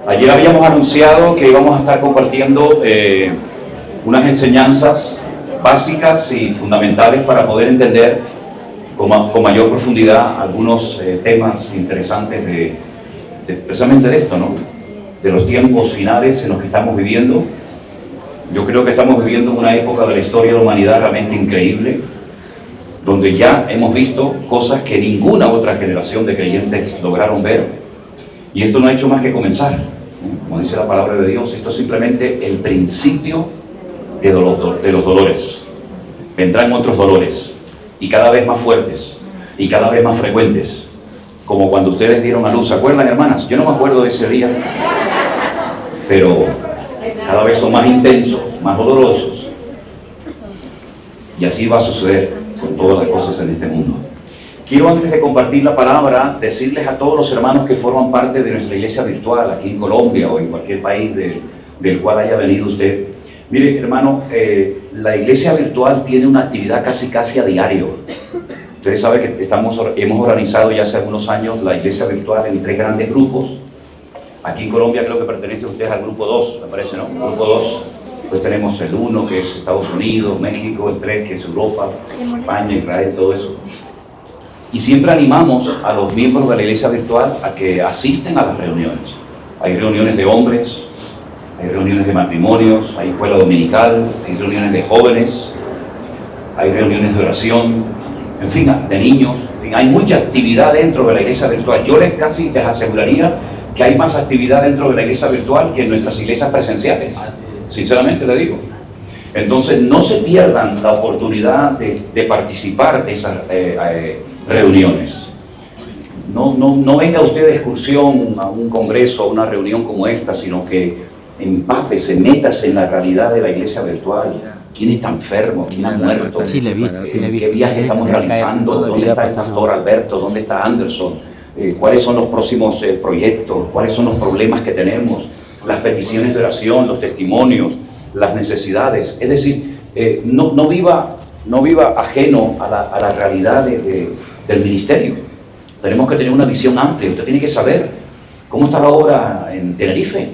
Ayer habíamos anunciado que íbamos a estar compartiendo unas enseñanzas básicas y fundamentales para poder entender con mayor profundidad algunos temas interesantes precisamente de esto, ¿no? De los tiempos finales en los que estamos viviendo. Yo creo que estamos viviendo una época de la historia de la humanidad realmente increíble, donde ya hemos visto cosas que ninguna otra generación de creyentes lograron ver, y esto no ha hecho más que comenzar, ¿no? Como dice la palabra de Dios, esto es simplemente el principio de los dolores. Vendrán otros dolores, y cada vez más fuertes, y cada vez más frecuentes, como cuando ustedes dieron a luz. ¿Se acuerdan, hermanas? Yo no me acuerdo de ese día, pero cada vez son más intensos, más dolorosos, y así va a suceder con todas las cosas en este mundo. Quiero, antes de compartir la palabra, decirles a todos los hermanos que forman parte de nuestra iglesia virtual aquí en Colombia o en cualquier país del cual haya venido usted. Mire, hermano, la iglesia virtual tiene una actividad casi a diario. Ustedes saben que hemos organizado ya hace algunos años la iglesia virtual en 3 grandes grupos. Aquí en Colombia creo que pertenece usted al grupo 2, me parece, ¿no? Grupo 2. Pues tenemos el 1, que es Estados Unidos, México; el 3, que es Europa, España, Israel, todo eso. Y siempre animamos a los miembros de la iglesia virtual a que asisten a las reuniones. Hay reuniones de hombres, hay reuniones de matrimonios, hay escuela dominical, hay reuniones de jóvenes, hay reuniones de oración, en fin, de niños. En fin, hay mucha actividad dentro de la iglesia virtual. Yo casi les aseguraría que hay más actividad dentro de la iglesia virtual que en nuestras iglesias presenciales. Sinceramente le digo. Entonces, no se pierdan la oportunidad de participar de esas reuniones. No venga usted de excursión a un congreso, a una reunión como esta, sino que empápese, métase en la realidad de la iglesia virtual. ¿Quién está enfermo? ¿Quién ha muerto? ¿Qué viaje estamos realizando? ¿Dónde está el pastor Alberto? ¿Dónde está Anderson? ¿Cuáles son los próximos proyectos? ¿Cuáles son los problemas que tenemos? Las peticiones de oración, los testimonios, las necesidades. Es decir, no viva ajeno a la realidad del ministerio. Tenemos que tener una visión amplia. Usted tiene que saber cómo está la obra en Tenerife.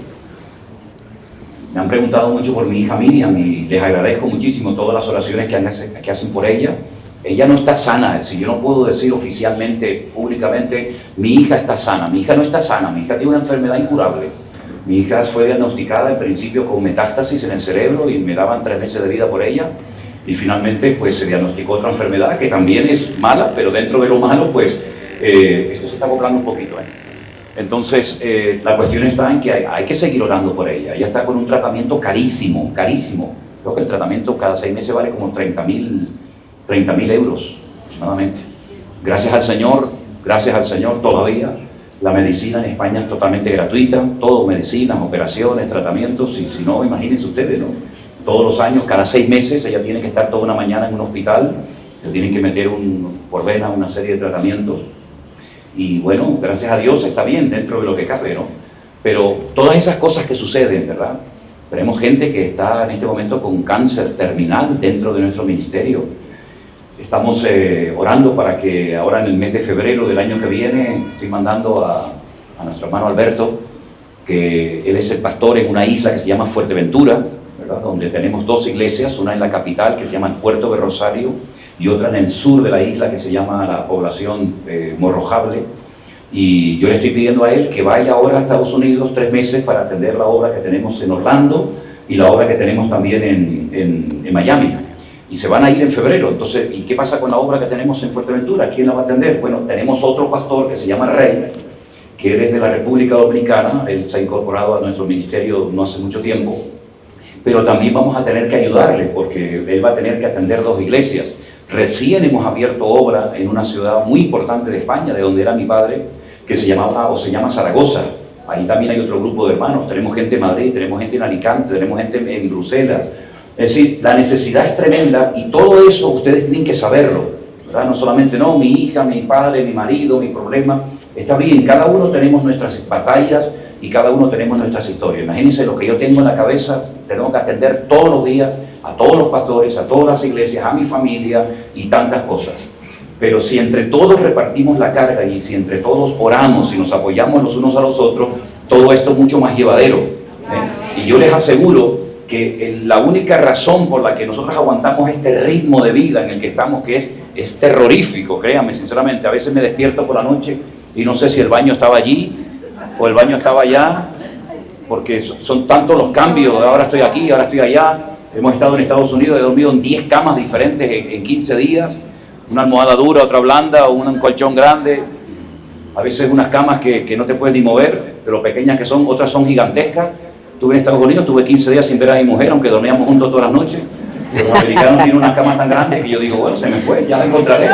Me han preguntado mucho por mi hija Miriam y les agradezco muchísimo todas las oraciones que hacen por ella. Ella no está sana, es decir, yo no puedo decir oficialmente, públicamente, mi hija está sana. Mi hija no está sana, mi hija tiene una enfermedad incurable. Mi hija fue diagnosticada en principio con metástasis en el cerebro y me daban 3 meses de vida por ella, y finalmente pues se diagnosticó otra enfermedad que también es mala, pero dentro de lo malo pues esto se está acoplando un poquito. Entonces la cuestión está en que hay que seguir orando por ella. Ella está con un tratamiento carísimo. Creo que el tratamiento cada 6 meses vale como 30.000 euros aproximadamente. Gracias al Señor todavía la medicina en España es totalmente gratuita, todo, medicinas, operaciones, tratamientos, y si no, imagínense ustedes, ¿no? Todos los años, cada 6 meses, ella tiene que estar toda una mañana en un hospital, le tienen que meter por vena una serie de tratamientos, y bueno, gracias a Dios está bien dentro de lo que cabe, ¿no? Pero todas esas cosas que suceden, ¿verdad? Tenemos gente que está en este momento con cáncer terminal dentro de nuestro ministerio. Estamos orando para que ahora en el mes de febrero del año que viene, estoy mandando a nuestro hermano Alberto, que él es el pastor en una isla que se llama Fuerteventura, ¿verdad? Donde tenemos 2 iglesias, una en la capital que se llama el Puerto de Rosario y otra en el sur de la isla que se llama la población Morrojable. Y yo le estoy pidiendo a él que vaya ahora a Estados Unidos 3 meses para atender la obra que tenemos en Orlando y la obra que tenemos también en Miami. Y se van a ir en febrero. Entonces, ¿y qué pasa con la obra que tenemos en Fuerteventura? ¿Quién la va a atender? Bueno, tenemos otro pastor que se llama Rey, que él es de la República Dominicana. Él se ha incorporado a nuestro ministerio no hace mucho tiempo, pero también vamos a tener que ayudarle porque él va a tener que atender 2 iglesias. Recién hemos abierto obra en una ciudad muy importante de España, de donde era mi padre, que se llama Zaragoza. Ahí también hay otro grupo de hermanos. Tenemos gente en Madrid, tenemos gente en Alicante, tenemos gente en Bruselas. Es decir, la necesidad es tremenda, y todo eso ustedes tienen que saberlo, ¿verdad? No solamente, no, mi hija, mi padre, mi marido, mi problema. Está bien, cada uno tenemos nuestras batallas y cada uno tenemos nuestras historias. Imagínense lo que yo tengo en la cabeza. Tenemos que atender todos los días a todos los pastores, a todas las iglesias, a mi familia y tantas cosas. Pero si entre todos repartimos la carga y si entre todos oramos y nos apoyamos los unos a los otros, todo esto mucho más llevadero. Y yo les aseguro que la única razón por la que nosotros aguantamos este ritmo de vida en el que estamos, que es terrorífico, créanme sinceramente, a veces me despierto por la noche y no sé si el baño estaba allí o el baño estaba allá, porque son tantos los cambios, ahora estoy aquí, ahora estoy allá. Hemos estado en Estados Unidos, he dormido en 10 camas diferentes en 15 días, una almohada dura, otra blanda, un colchón grande, a veces unas camas que no te puedes ni mover, de lo pequeñas que son, otras son gigantescas. Estuve en Estados Unidos, tuve 15 días sin ver a mi mujer, aunque dormíamos juntos todas las noches. Los americanos tienen unas camas tan grandes que yo digo, bueno, se me fue, ya la encontraré.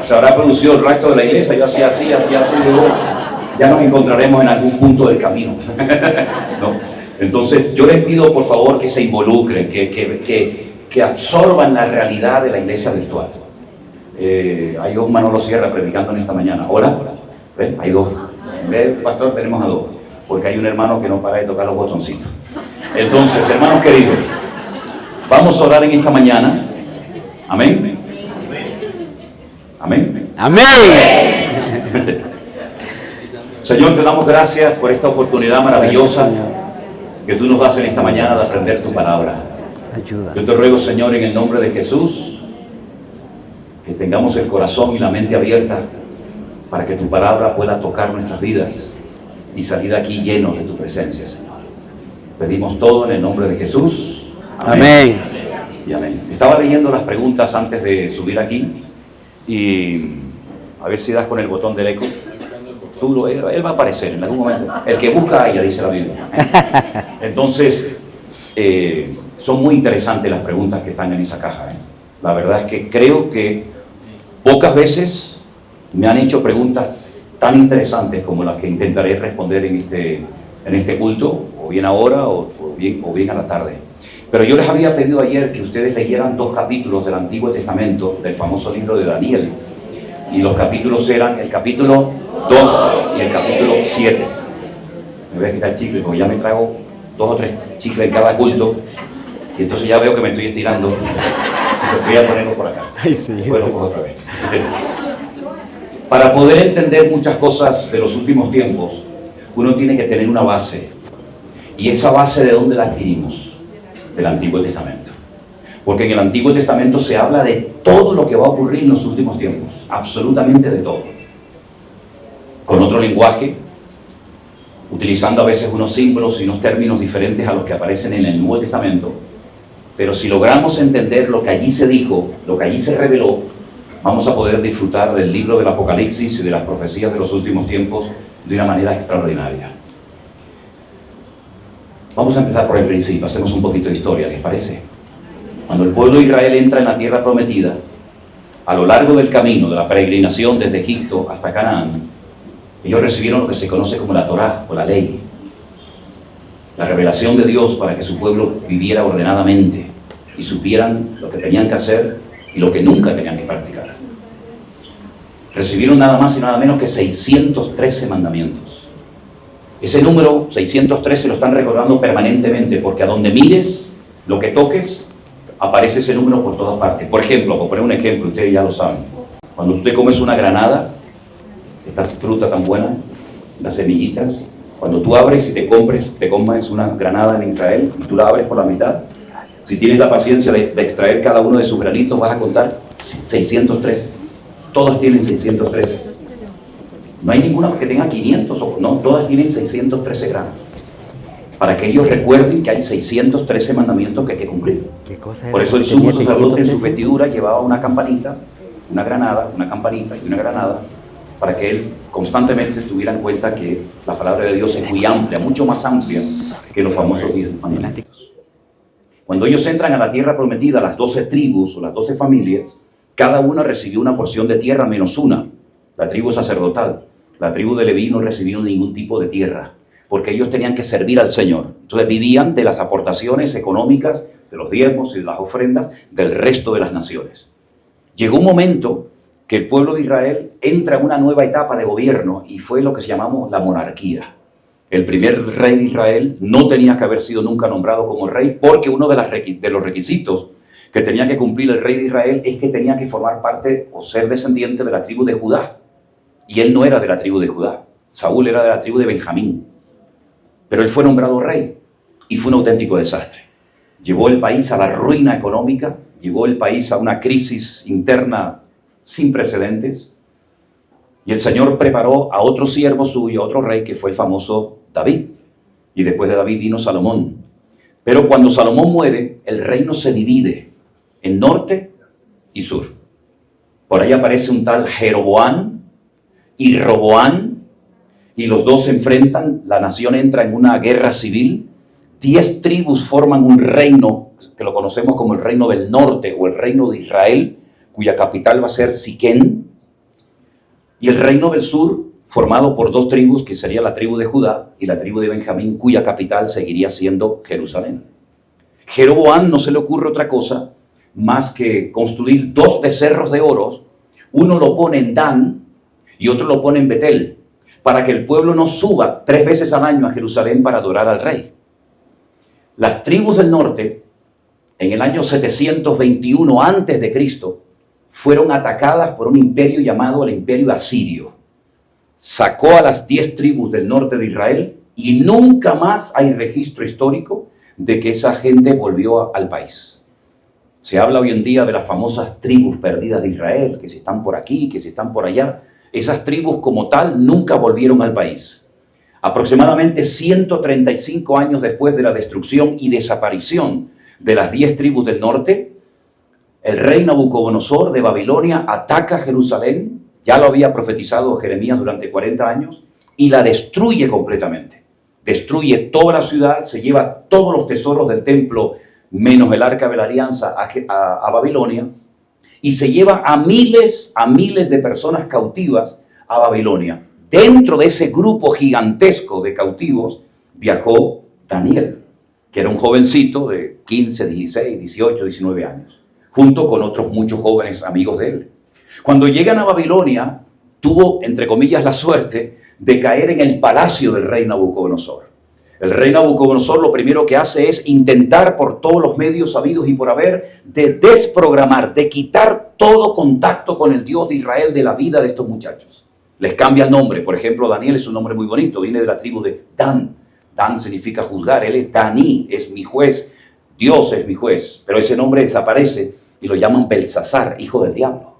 Se habrá producido el rapto de la iglesia, yo hacía así, digo, ya nos encontraremos en algún punto del camino. ¿No? Entonces, yo les pido por favor que se involucren, que absorban la realidad de la iglesia virtual. Hay dos Manolo Sierra predicando en esta mañana. Hola, ¿ven? Hay dos. En vez del pastor tenemos a dos, porque hay un hermano que no para de tocar los botoncitos. Entonces, hermanos queridos, vamos a orar en esta mañana. Amén. Amén. Amén. Señor, te damos gracias por esta oportunidad maravillosa que tú nos das en esta mañana de aprender tu palabra. Ayuda. Yo te ruego, Señor, en el nombre de Jesús, que tengamos el corazón y la mente abierta para que tu palabra pueda tocar nuestras vidas y salir de aquí llenos de tu presencia, Señor. Pedimos todo en el nombre de Jesús. Amén. Y amén. Estaba leyendo las preguntas antes de subir aquí y a ver si das con el botón del eco. Él va a aparecer en algún momento. El que busca a ella, dice la Biblia. Entonces, son muy interesantes las preguntas que están en esa caja. La verdad es que creo que pocas veces me han hecho preguntas tan interesantes como las que intentaré responder en este culto, o bien ahora o bien a la tarde. Pero yo les había pedido ayer que ustedes leyeran 2 capítulos del Antiguo Testamento, del famoso libro de Daniel. Y los capítulos eran el capítulo 2 y el capítulo 7. Me voy a quitar el chicle porque ya me trago 2 o 3 chicles en cada culto y entonces ya veo que me estoy estirando. Entonces voy a ponerlo por acá. Ay, sí. Bueno, pues otra vez. Para poder entender muchas cosas de los últimos tiempos, uno tiene que tener una base. ¿Y esa base de dónde la adquirimos? Del Antiguo Testamento. Porque en el Antiguo Testamento se habla de todo lo que va a ocurrir en los últimos tiempos, absolutamente de todo. Con otro lenguaje, utilizando a veces unos símbolos y unos términos diferentes a los que aparecen en el Nuevo Testamento, pero si logramos entender lo que allí se dijo, lo que allí se reveló, vamos a poder disfrutar del libro del Apocalipsis y de las profecías de los últimos tiempos de una manera extraordinaria. Vamos a empezar por el principio, hacemos un poquito de historia, ¿les parece? Cuando el pueblo de Israel entra en la tierra prometida, a lo largo del camino de la peregrinación desde Egipto hasta Canaán, ellos recibieron lo que se conoce como la Torá o la ley, la revelación de Dios para que su pueblo viviera ordenadamente y supieran lo que tenían que hacer y lo que nunca tenían que practicar. Recibieron nada más y nada menos que 613 mandamientos. Ese número 613 lo están recordando permanentemente porque a donde mires, lo que toques, aparece ese número por todas partes. Por ejemplo, por poner un ejemplo, ustedes ya lo saben, cuando tú te comes una granada, esta fruta tan buena, las semillitas, cuando tú abres y te comes una granada en Israel y tú la abres por la mitad, si tienes la paciencia de extraer cada uno de sus granitos, vas a contar 613. Todas tienen 613. No hay ninguna que tenga 500, no, todas tienen 613 granos. Para que ellos recuerden que hay 613 mandamientos que hay que cumplir. Por eso el sumo sacerdote en su vestidura llevaba una campanita, una granada, una campanita y una granada, para que él constantemente tuviera en cuenta que la palabra de Dios es muy amplia, mucho más amplia que los famosos 10 mandamientos. Cuando ellos entran a la tierra prometida, las 12 tribus o las 12 familias, cada una recibió una porción de tierra menos una, la tribu sacerdotal. La tribu de Leví no recibió ningún tipo de tierra, porque ellos tenían que servir al Señor. Entonces vivían de las aportaciones económicas, de los diezmos y de las ofrendas del resto de las naciones. Llegó un momento que el pueblo de Israel entra en una nueva etapa de gobierno y fue lo que llamamos la monarquía. El primer rey de Israel no tenía que haber sido nunca nombrado como rey porque uno de los requisitos que tenía que cumplir el rey de Israel es que tenía que formar parte o ser descendiente de la tribu de Judá. Y él no era de la tribu de Judá. Saúl era de la tribu de Benjamín, pero él fue nombrado rey y fue un auténtico desastre. Llevó el país a la ruina económica, llevó el país a una crisis interna sin precedentes, y el Señor preparó a otro siervo suyo, otro rey, que fue el famoso David, y después de David vino Salomón. Pero cuando Salomón muere, el reino se divide en norte y sur. Por ahí aparece un tal Jeroboam y Roboam, y los dos se enfrentan, la nación entra en una guerra civil, 10 tribus forman un reino, que lo conocemos como el reino del norte, o el reino de Israel, cuya capital va a ser Siquén, y el reino del sur, formado por 2 tribus, que sería la tribu de Judá y la tribu de Benjamín, cuya capital seguiría siendo Jerusalén. Jeroboam no se le ocurre otra cosa más que construir 2 becerros de oro, uno lo pone en Dan y otro lo pone en Betel, para que el pueblo no suba 3 veces al año a Jerusalén para adorar al rey. Las tribus del norte, en el año 721 a.C., fueron atacadas por un imperio llamado el Imperio Asirio. Sacó a las 10 tribus del norte de Israel y nunca más hay registro histórico de que esa gente volvió al país. Se habla hoy en día de las famosas tribus perdidas de Israel, que si están por aquí, que si están por allá. Esas tribus como tal nunca volvieron al país. Aproximadamente 135 años después de la destrucción y desaparición de las 10 tribus del norte, el rey Nabucodonosor de Babilonia ataca Jerusalén, ya lo había profetizado Jeremías durante 40 años, y la destruye completamente. Destruye toda la ciudad, se lleva todos los tesoros del templo, menos el arca de la alianza, a Babilonia, y se lleva a miles de personas cautivas a Babilonia. Dentro de ese grupo gigantesco de cautivos viajó Daniel, que era un jovencito de 15, 16, 18, 19 años, junto con otros muchos jóvenes amigos de él. Cuando llegan a Babilonia, tuvo, entre comillas, la suerte de caer en el palacio del rey Nabucodonosor. El rey Nabucodonosor lo primero que hace es intentar por todos los medios habidos y por haber de desprogramar, de quitar todo contacto con el Dios de Israel de la vida de estos muchachos. Les cambia el nombre. Por ejemplo, Daniel es un nombre muy bonito, viene de la tribu de Dan. Dan significa juzgar, él es Daní, es mi juez, Dios es mi juez. Pero ese nombre desaparece y lo llaman Belsasar, hijo del diablo.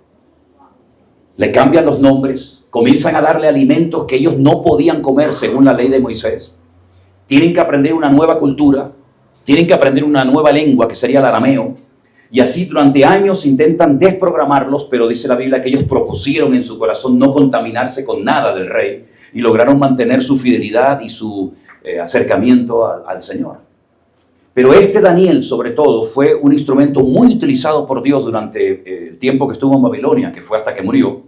Le cambian los nombres, comienzan a darle alimentos que ellos no podían comer según la ley de Moisés. Tienen que aprender una nueva cultura, tienen que aprender una nueva lengua que sería el arameo, y así durante años intentan desprogramarlos, pero dice la Biblia que ellos propusieron en su corazón no contaminarse con nada del rey y lograron mantener su fidelidad y su acercamiento al Señor. Pero este Daniel, sobre todo, fue un instrumento muy utilizado por Dios durante el tiempo que estuvo en Babilonia, que fue hasta que murió,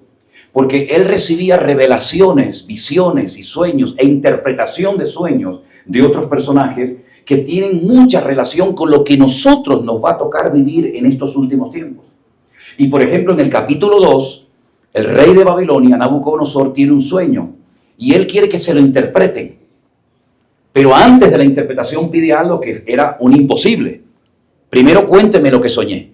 porque él recibía revelaciones, visiones y sueños e interpretación de sueños de otros personajes que tienen mucha relación con lo que nosotros nos va a tocar vivir en estos últimos tiempos. Y por ejemplo, en el capítulo 2, el rey de Babilonia, Nabucodonosor, tiene un sueño y él quiere que se lo interpreten. Pero antes de la interpretación pide algo que era un imposible. Primero cuénteme lo que soñé,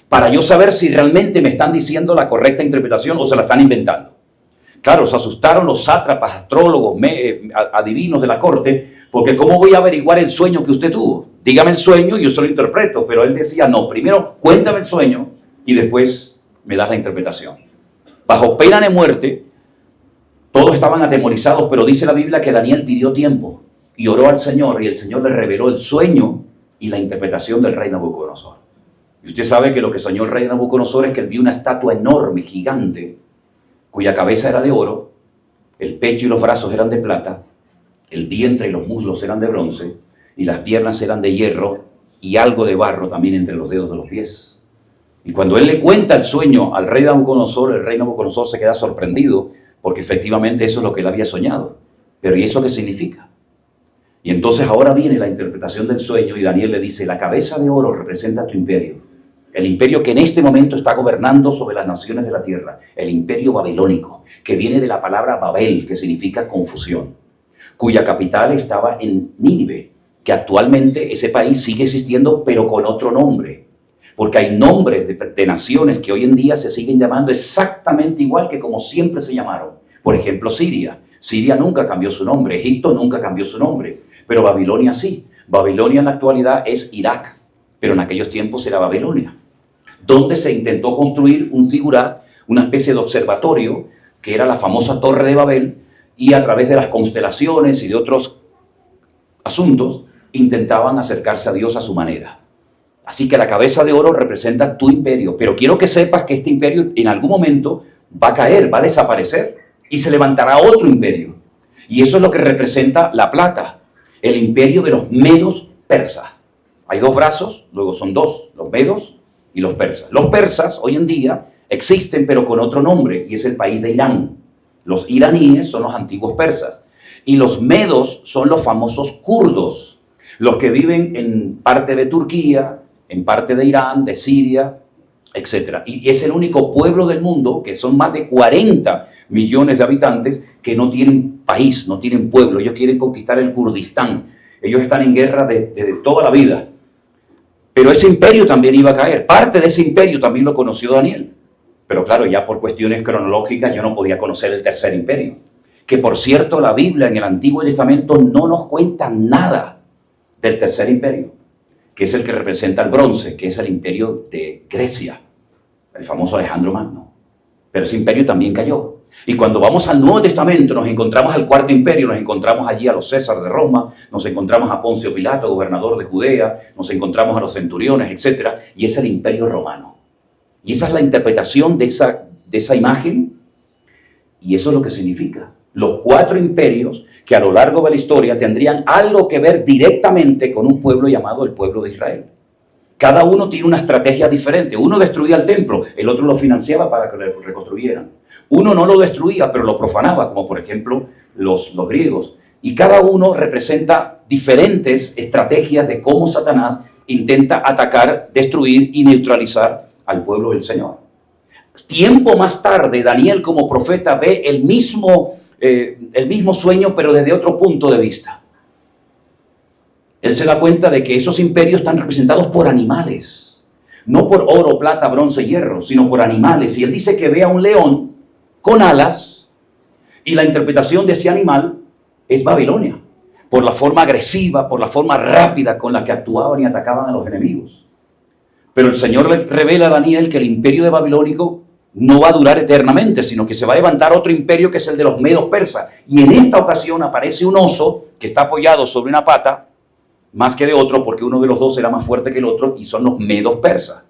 para yo saber si realmente me están diciendo la correcta interpretación o se la están inventando. Claro, se asustaron los sátrapas, astrólogos, adivinos de la corte, porque ¿cómo voy a averiguar el sueño que usted tuvo? Dígame el sueño y yo se lo interpreto. Pero él decía, no, primero cuéntame el sueño y después me das la interpretación. Bajo pena de muerte, todos estaban atemorizados, pero dice la Biblia que Daniel pidió tiempo y oró al Señor, y el Señor le reveló el sueño y la interpretación del rey Nabucodonosor. Y usted sabe que lo que soñó el rey Nabucodonosor es que él vio una estatua enorme, gigante, cuya cabeza era de oro, el pecho y los brazos eran de plata, el vientre y los muslos eran de bronce, y las piernas eran de hierro, y algo de barro también entre los dedos de los pies. Y cuando él le cuenta el sueño al rey Nabucodonosor, el rey Nabucodonosor se queda sorprendido, porque efectivamente eso es lo que él había soñado. Pero ¿y eso qué significa? Y entonces ahora viene la interpretación del sueño, y Daniel le dice, la cabeza de oro representa tu imperio. El imperio que en este momento está gobernando sobre las naciones de la tierra. El imperio babilónico, que viene de la palabra Babel, que significa confusión, cuya capital estaba en Nínive, que actualmente ese país sigue existiendo, pero con otro nombre. Porque hay nombres de naciones que hoy en día se siguen llamando exactamente igual que como siempre se llamaron. Por ejemplo, Siria. Siria nunca cambió su nombre, Egipto nunca cambió su nombre, pero Babilonia sí. Babilonia en la actualidad es Irak, pero en aquellos tiempos era Babilonia, donde se intentó construir un figurat, una especie de observatorio, que era la famosa Torre de Babel, y a través de las constelaciones y de otros asuntos, intentaban acercarse a Dios a su manera. Así que la cabeza de oro representa tu imperio, pero quiero que sepas que este imperio en algún momento va a caer, va a desaparecer, y se levantará otro imperio. Y eso es lo que representa la plata, el imperio de los medos persas. Hay dos brazos, luego son dos, los medos y los persas. Los persas hoy en día existen, pero con otro nombre, y es el país de Irán. Los iraníes son los antiguos persas, y los medos son los famosos kurdos, los que viven en parte de Turquía, en parte de Irán, de Siria, etc. Y es el único pueblo del mundo, que son más de 40 millones de habitantes, que no tienen país, no tienen pueblo. Ellos quieren conquistar el Kurdistán. Ellos están en guerra desde toda la vida. Pero ese imperio también iba a caer. Parte de ese imperio también lo conoció Daniel. Pero claro, ya por cuestiones cronológicas yo no podía conocer el tercer imperio. Que por cierto, la Biblia en el Antiguo Testamento no nos cuenta nada del tercer imperio, que es el que representa el bronce, que es el imperio de Grecia, el famoso Alejandro Magno. Pero ese imperio también cayó. Y cuando vamos al Nuevo Testamento nos encontramos al cuarto imperio, nos encontramos allí a los César de Roma, nos encontramos a Poncio Pilato, gobernador de Judea, nos encontramos a los centuriones, etc. Y es el imperio romano. Y esa es la interpretación de esa imagen, y eso es lo que significa. Los cuatro imperios que a lo largo de la historia tendrían algo que ver directamente con un pueblo llamado el pueblo de Israel. Cada uno tiene una estrategia diferente. Uno destruía el templo, el otro lo financiaba para que lo reconstruyeran. Uno no lo destruía, pero lo profanaba, como por ejemplo los griegos. Y cada uno representa diferentes estrategias de cómo Satanás intenta atacar, destruir y neutralizar al pueblo del Señor. Tiempo más tarde, Daniel como profeta ve el mismo sueño, pero desde otro punto de vista. Él se da cuenta de que esos imperios están representados por animales, no por oro, plata, bronce, hierro, sino por animales. Y él dice que ve a un león con alas, y la interpretación de ese animal es Babilonia, por la forma agresiva, por la forma rápida con la que actuaban y atacaban a los enemigos. Pero el Señor le revela a Daniel que el imperio de Babilónico no va a durar eternamente, sino que se va a levantar otro imperio, que es el de los medos persas. Y en esta ocasión aparece un oso que está apoyado sobre una pata, más que de otro, porque uno de los dos era más fuerte que el otro, y son los medos persas.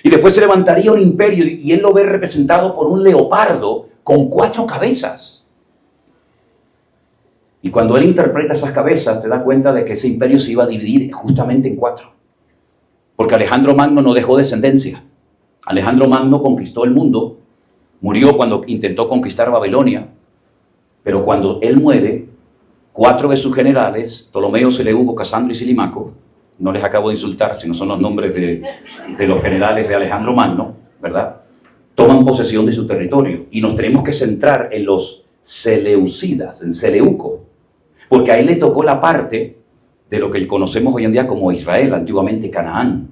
Y después se levantaría un imperio, y él lo ve representado por un leopardo con 4 cabezas. Y cuando él interpreta esas cabezas, te das cuenta de que ese imperio se iba a dividir justamente en 4. Porque Alejandro Magno no dejó descendencia. Alejandro Magno conquistó el mundo, murió cuando intentó conquistar Babilonia, pero cuando él muere, 4 de sus generales, Ptolomeo, Seleuco, Casandro y Silimaco, no les acabo de insultar, sino son los nombres de los generales de Alejandro Magno, ¿verdad?, toman posesión de su territorio. Y nos tenemos que centrar en los seleucidas, en Seleuco, porque a él le tocó la parte de lo que conocemos hoy en día como Israel, antiguamente Canaán.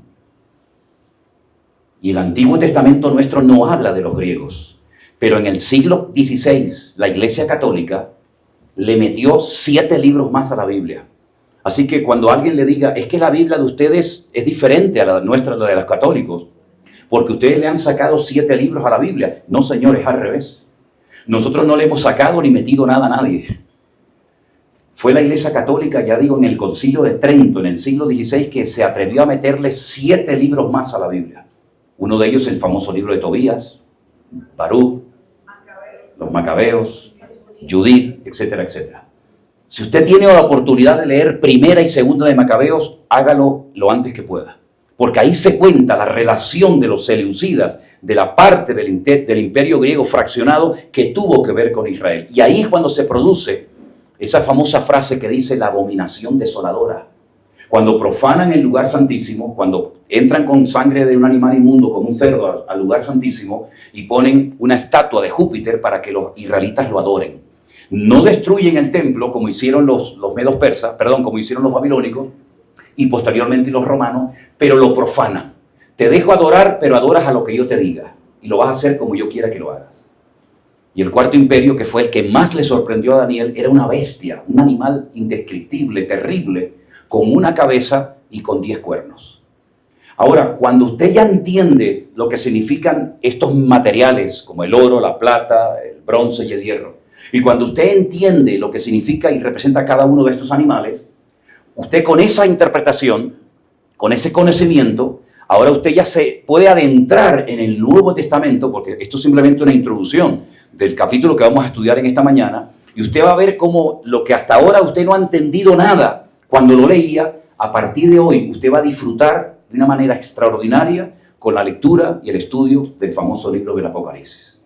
Y el Antiguo Testamento nuestro no habla de los griegos, pero en el siglo XVI la Iglesia Católica le metió 7 libros más a la Biblia. Así que cuando alguien le diga, es que la Biblia de ustedes es diferente a la nuestra, la de los católicos, porque ustedes le han sacado 7 libros a la Biblia. No, señores, es al revés. Nosotros no le hemos sacado ni metido nada a nadie. Fue la Iglesia Católica, ya digo, en el Concilio de Trento, en el siglo XVI, que se atrevió a meterle 7 libros más a la Biblia. Uno de ellos el famoso libro de Tobías, Baruch, los Macabeos, Judith, etcétera, etcétera. Si usted tiene la oportunidad de leer primera y segunda de Macabeos, hágalo lo antes que pueda. Porque ahí se cuenta la relación de los seleucidas, de la parte del imperio griego fraccionado que tuvo que ver con Israel. Y ahí es cuando se produce esa famosa frase que dice la abominación desoladora. Cuando profanan el lugar santísimo, cuando entran con sangre de un animal inmundo, como un cerdo, al lugar santísimo, y ponen una estatua de Júpiter para que los israelitas lo adoren. No destruyen el templo como hicieron los medos persas, como hicieron los babilónicos, y posteriormente los romanos, pero lo profanan. Te dejo adorar, pero adoras a lo que yo te diga, y lo vas a hacer como yo quiera que lo hagas. Y el cuarto imperio, que fue el que más le sorprendió a Daniel, era una bestia, un animal indescriptible, terrible, con una cabeza y con 10 cuernos. Ahora, cuando usted ya entiende lo que significan estos materiales, como el oro, la plata, el bronce y el hierro, y cuando usted entiende lo que significa y representa cada uno de estos animales, usted con esa interpretación, con ese conocimiento, ahora usted ya se puede adentrar en el Nuevo Testamento, porque esto es simplemente una introducción del capítulo que vamos a estudiar en esta mañana, y usted va a ver cómo lo que hasta ahora usted no ha entendido nada cuando lo leía, a partir de hoy usted va a disfrutar de una manera extraordinaria con la lectura y el estudio del famoso libro del Apocalipsis.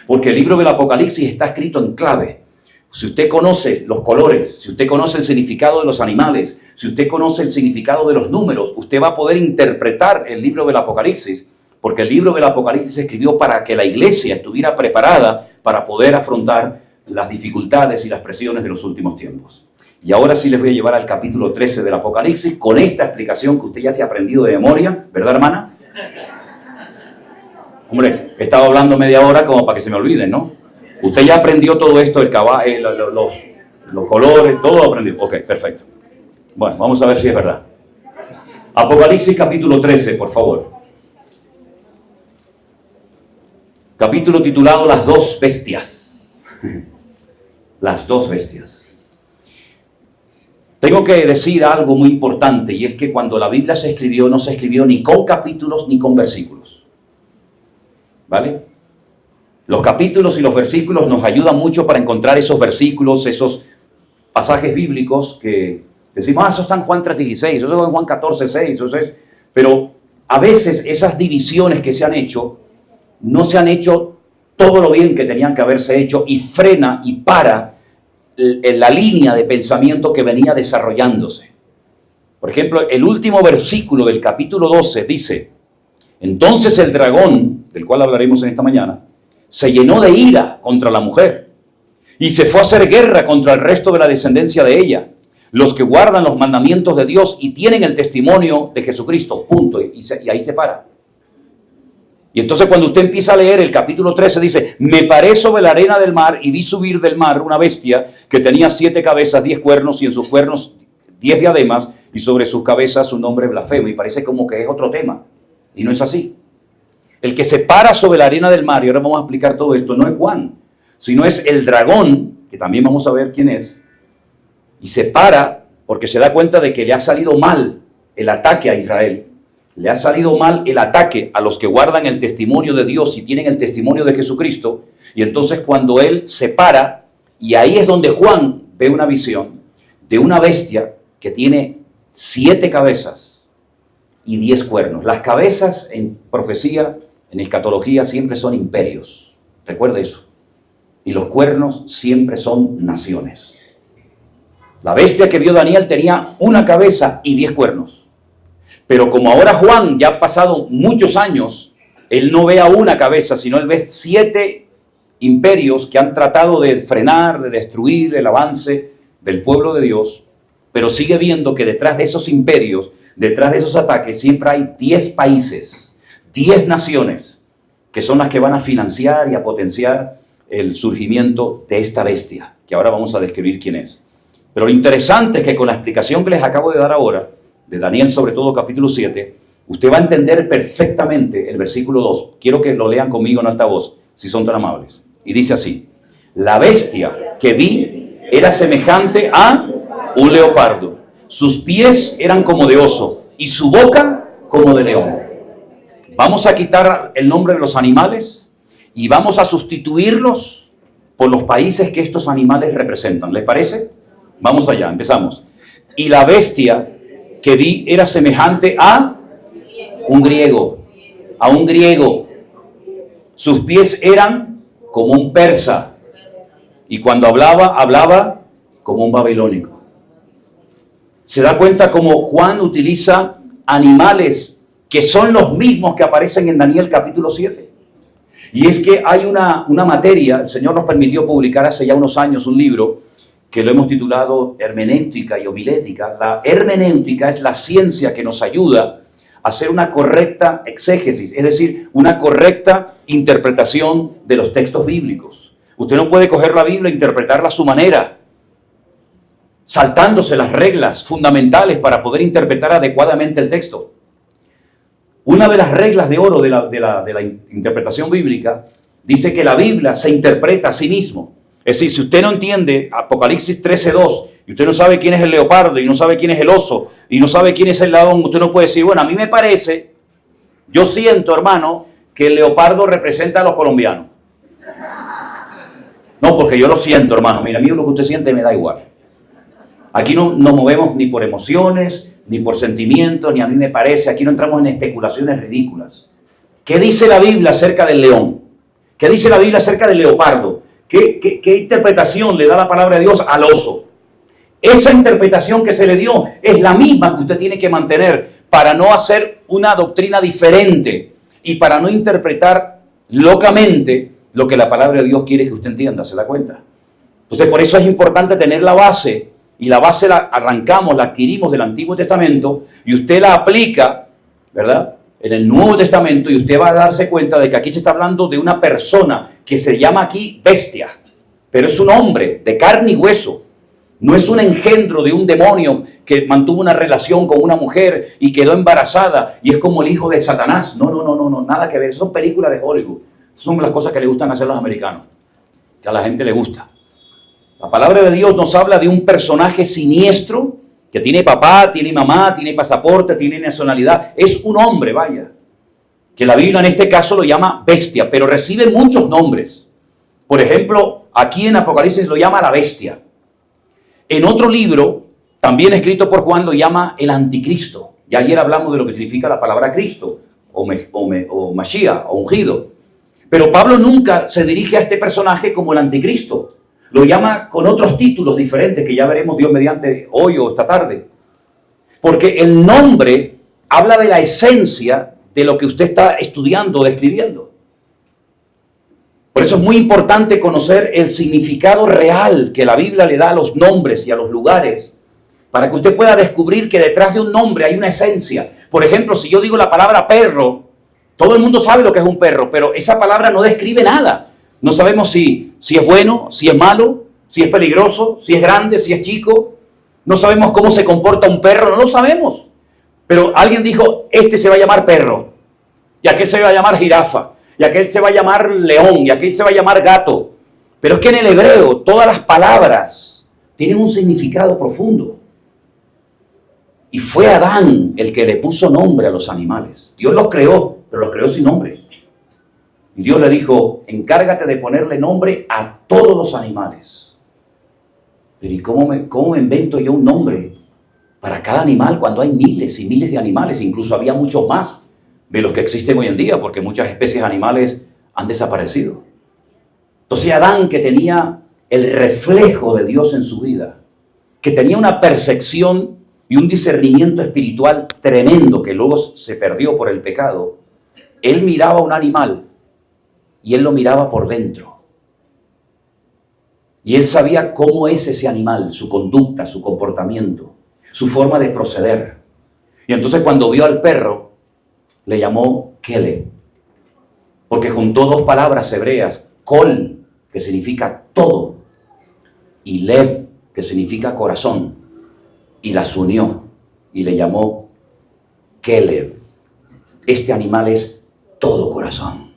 Porque el libro del Apocalipsis está escrito en clave. Si usted conoce los colores, si usted conoce el significado de los animales, si usted conoce el significado de los números, usted va a poder interpretar el libro del Apocalipsis, porque el libro del Apocalipsis se escribió para que la iglesia estuviera preparada para poder afrontar las dificultades y las presiones de los últimos tiempos. Y ahora sí les voy a llevar al capítulo 13 del Apocalipsis con esta explicación que usted ya se ha aprendido de memoria, ¿verdad, hermana? Hombre, he estado hablando media hora como para que se me olviden, ¿no? Usted ya aprendió todo esto, el caballo, los colores, todo lo aprendió. Ok, perfecto. Bueno, vamos a ver si es verdad. Apocalipsis capítulo 13, por favor. Capítulo titulado Las dos bestias. Las dos bestias. Tengo que decir algo muy importante, y es que cuando la Biblia se escribió, no se escribió ni con capítulos ni con versículos. ¿Vale? Los capítulos y los versículos nos ayudan mucho para encontrar esos versículos, esos pasajes bíblicos que decimos, eso está en Juan 3:16, eso está en Juan 14:6, eso es. Pero a veces esas divisiones que se han hecho, no se han hecho todo lo bien que tenían que haberse hecho, y frena y para la línea de pensamiento que venía desarrollándose. Por ejemplo, el último versículo del capítulo 12 dice, entonces el dragón, del cual hablaremos en esta mañana, se llenó de ira contra la mujer y se fue a hacer guerra contra el resto de la descendencia de ella, los que guardan los mandamientos de Dios y tienen el testimonio de Jesucristo, punto, y ahí se para. Y entonces cuando usted empieza a leer el capítulo 13 dice, me paré sobre la arena del mar y vi subir del mar una bestia que tenía 7 cabezas, 10 cuernos y en sus cuernos 10 diademas y sobre sus cabezas un nombre blasfemo. Y parece como que es otro tema. Y no es así. El que se para sobre la arena del mar, y ahora vamos a explicar todo esto, no es Juan, sino es el dragón, que también vamos a ver quién es, y se para porque se da cuenta de que le ha salido mal el ataque a Israel. Le ha salido mal el ataque a los que guardan el testimonio de Dios y tienen el testimonio de Jesucristo. Y entonces cuando él se para, y ahí es donde Juan ve una visión de una bestia que tiene 7 cabezas y 10 cuernos. Las cabezas en profecía, en escatología, siempre son imperios. Recuerde eso. Y los cuernos siempre son naciones. La bestia que vio Daniel tenía una cabeza y 10 cuernos. Pero como ahora Juan ya ha pasado muchos años, él no ve a una cabeza, sino él ve 7 imperios que han tratado de frenar, de destruir el avance del pueblo de Dios, pero sigue viendo que detrás de esos imperios, detrás de esos ataques, siempre hay 10 países, 10 naciones, que son las que van a financiar y a potenciar el surgimiento de esta bestia, que ahora vamos a describir quién es. Pero lo interesante es que con la explicación que les acabo de dar ahora, de Daniel, sobre todo capítulo 7, usted va a entender perfectamente el versículo 2. Quiero que lo lean conmigo en alta voz, si son tan amables. Y dice así, la bestia que vi era semejante a un leopardo. Sus pies eran como de oso y su boca como de león. Vamos a quitar el nombre de los animales y vamos a sustituirlos por los países que estos animales representan. ¿Les parece? Vamos allá, empezamos. Y la bestia que vi era semejante a un griego, Sus pies eran como un persa, y cuando hablaba como un babilónico. Se da cuenta cómo Juan utiliza animales que son los mismos que aparecen en Daniel capítulo 7. Y es que hay una materia, el Señor nos permitió publicar hace ya unos años un libro que lo hemos titulado Hermenéutica y Homilética. La hermenéutica es la ciencia que nos ayuda a hacer una correcta exégesis, es decir, una correcta interpretación de los textos bíblicos. Usted no puede coger la Biblia e interpretarla a su manera, saltándose las reglas fundamentales para poder interpretar adecuadamente el texto. Una de las reglas de oro de la interpretación bíblica dice que la Biblia se interpreta a sí mismo. Es decir, si usted no entiende Apocalipsis 13:2 y usted no sabe quién es el leopardo y no sabe quién es el oso y no sabe quién es el león, usted no puede decir, bueno, a mí me parece, yo siento, hermano, que el leopardo representa a los colombianos. No, porque yo lo siento, hermano. Mira, a mí lo que usted siente me da igual. Aquí no nos movemos ni por emociones, ni por sentimientos, ni a mí me parece. Aquí no entramos en especulaciones ridículas. ¿Qué dice la Biblia acerca del león? ¿Qué dice la Biblia acerca del leopardo? ¿Qué interpretación le da la palabra de Dios al oso? Esa interpretación que se le dio es la misma que usted tiene que mantener para no hacer una doctrina diferente y para no interpretar locamente lo que la palabra de Dios quiere que usted entienda. ¿Se da cuenta? Entonces, por eso es importante tener la base, y la base la arrancamos, la adquirimos del Antiguo Testamento, y usted la aplica, ¿verdad?, en el Nuevo Testamento, y usted va a darse cuenta de que aquí se está hablando de una persona que se llama aquí bestia, pero es un hombre de carne y hueso. No es un engendro de un demonio que mantuvo una relación con una mujer y quedó embarazada y es como el hijo de Satanás. No, nada que ver. Esas son películas de Hollywood. Esas son las cosas que le gustan hacer a los americanos, que a la gente le gusta. La palabra de Dios nos habla de un personaje siniestro que tiene papá, tiene mamá, tiene pasaporte, tiene nacionalidad. Es un hombre, vaya, que la Biblia en este caso lo llama bestia, pero recibe muchos nombres. Por ejemplo, aquí en Apocalipsis lo llama la bestia. En otro libro, también escrito por Juan, lo llama el anticristo. Y ayer hablamos de lo que significa la palabra Cristo, o Mashiach, o ungido. Pero Pablo nunca se dirige a este personaje como el anticristo. Lo llama con otros títulos diferentes que ya veremos Dios mediante hoy o esta tarde. Porque el nombre habla de la esencia de lo que usted está estudiando o describiendo. Por eso es muy importante conocer el significado real que la Biblia le da a los nombres y a los lugares, para que usted pueda descubrir que detrás de un nombre hay una esencia. Por ejemplo, si yo digo la palabra perro, todo el mundo sabe lo que es un perro, pero esa palabra no describe nada. No sabemos si es bueno, si es malo, si es peligroso, si es grande, si es chico. No sabemos cómo se comporta un perro, no lo sabemos. Pero alguien dijo, este se va a llamar perro, y aquel se va a llamar jirafa, y aquel se va a llamar león, y aquel se va a llamar gato. Pero es que en el hebreo todas las palabras tienen un significado profundo. Y fue Adán el que le puso nombre a los animales. Dios los creó, pero los creó sin nombre. Y Dios le dijo, encárgate de ponerle nombre a todos los animales. Pero ¿y cómo me invento yo un nombre para cada animal cuando hay miles y miles de animales? Incluso había muchos más de los que existen hoy en día, porque muchas especies animales han desaparecido. Entonces Adán, que tenía el reflejo de Dios en su vida, que tenía una percepción y un discernimiento espiritual tremendo que luego se perdió por el pecado, él miraba a un animal y él lo miraba por dentro. Y él sabía cómo es ese animal, su conducta, su comportamiento, su forma de proceder. Y entonces cuando vio al perro, le llamó Keleb, porque juntó dos palabras hebreas, kol, que significa todo, y lev, que significa corazón, y las unió y le llamó Keleb. Este animal es todo corazón.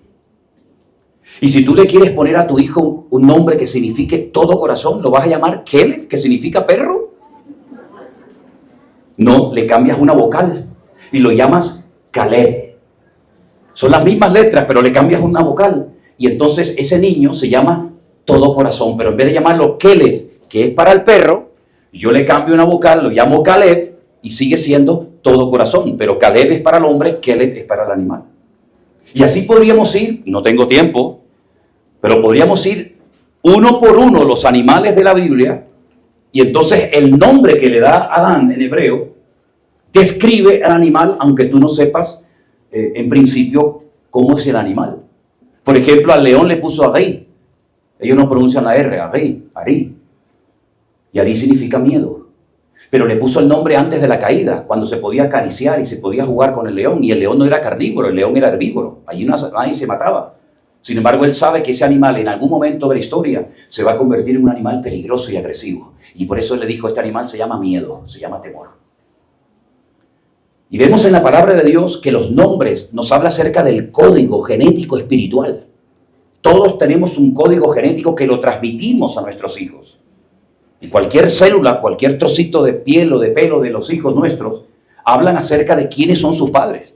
Y si tú le quieres poner a tu hijo un nombre que signifique todo corazón, ¿lo vas a llamar Keleb, que significa perro? No, le cambias una vocal y lo llamas Caleb. Son las mismas letras, pero le cambias una vocal. Y entonces ese niño se llama todo corazón. Pero en vez de llamarlo Keleb, que es para el perro, yo le cambio una vocal, lo llamo Caleb y sigue siendo todo corazón. Pero Caleb es para el hombre, Keleb es para el animal. Y así podríamos ir, no tengo tiempo, pero podríamos ir uno por uno los animales de la Biblia. Y entonces el nombre que le da Adán en hebreo describe al animal, aunque tú no sepas en principio cómo es el animal. Por ejemplo, al león le puso Ari. Ellos no pronuncian la R, Ari. Y Ari significa miedo. Pero le puso el nombre antes de la caída, cuando se podía acariciar y se podía jugar con el león. Y el león no era carnívoro, el león era herbívoro. Allí nadie se mataba. Sin embargo, él sabe que ese animal en algún momento de la historia se va a convertir en un animal peligroso y agresivo. Y por eso él le dijo, este animal se llama miedo, se llama temor. Y vemos en la palabra de Dios que los nombres nos habla acerca del código genético espiritual. Todos tenemos un código genético que lo transmitimos a nuestros hijos. Y cualquier célula, cualquier trocito de piel o de pelo de los hijos nuestros, hablan acerca de quiénes son sus padres.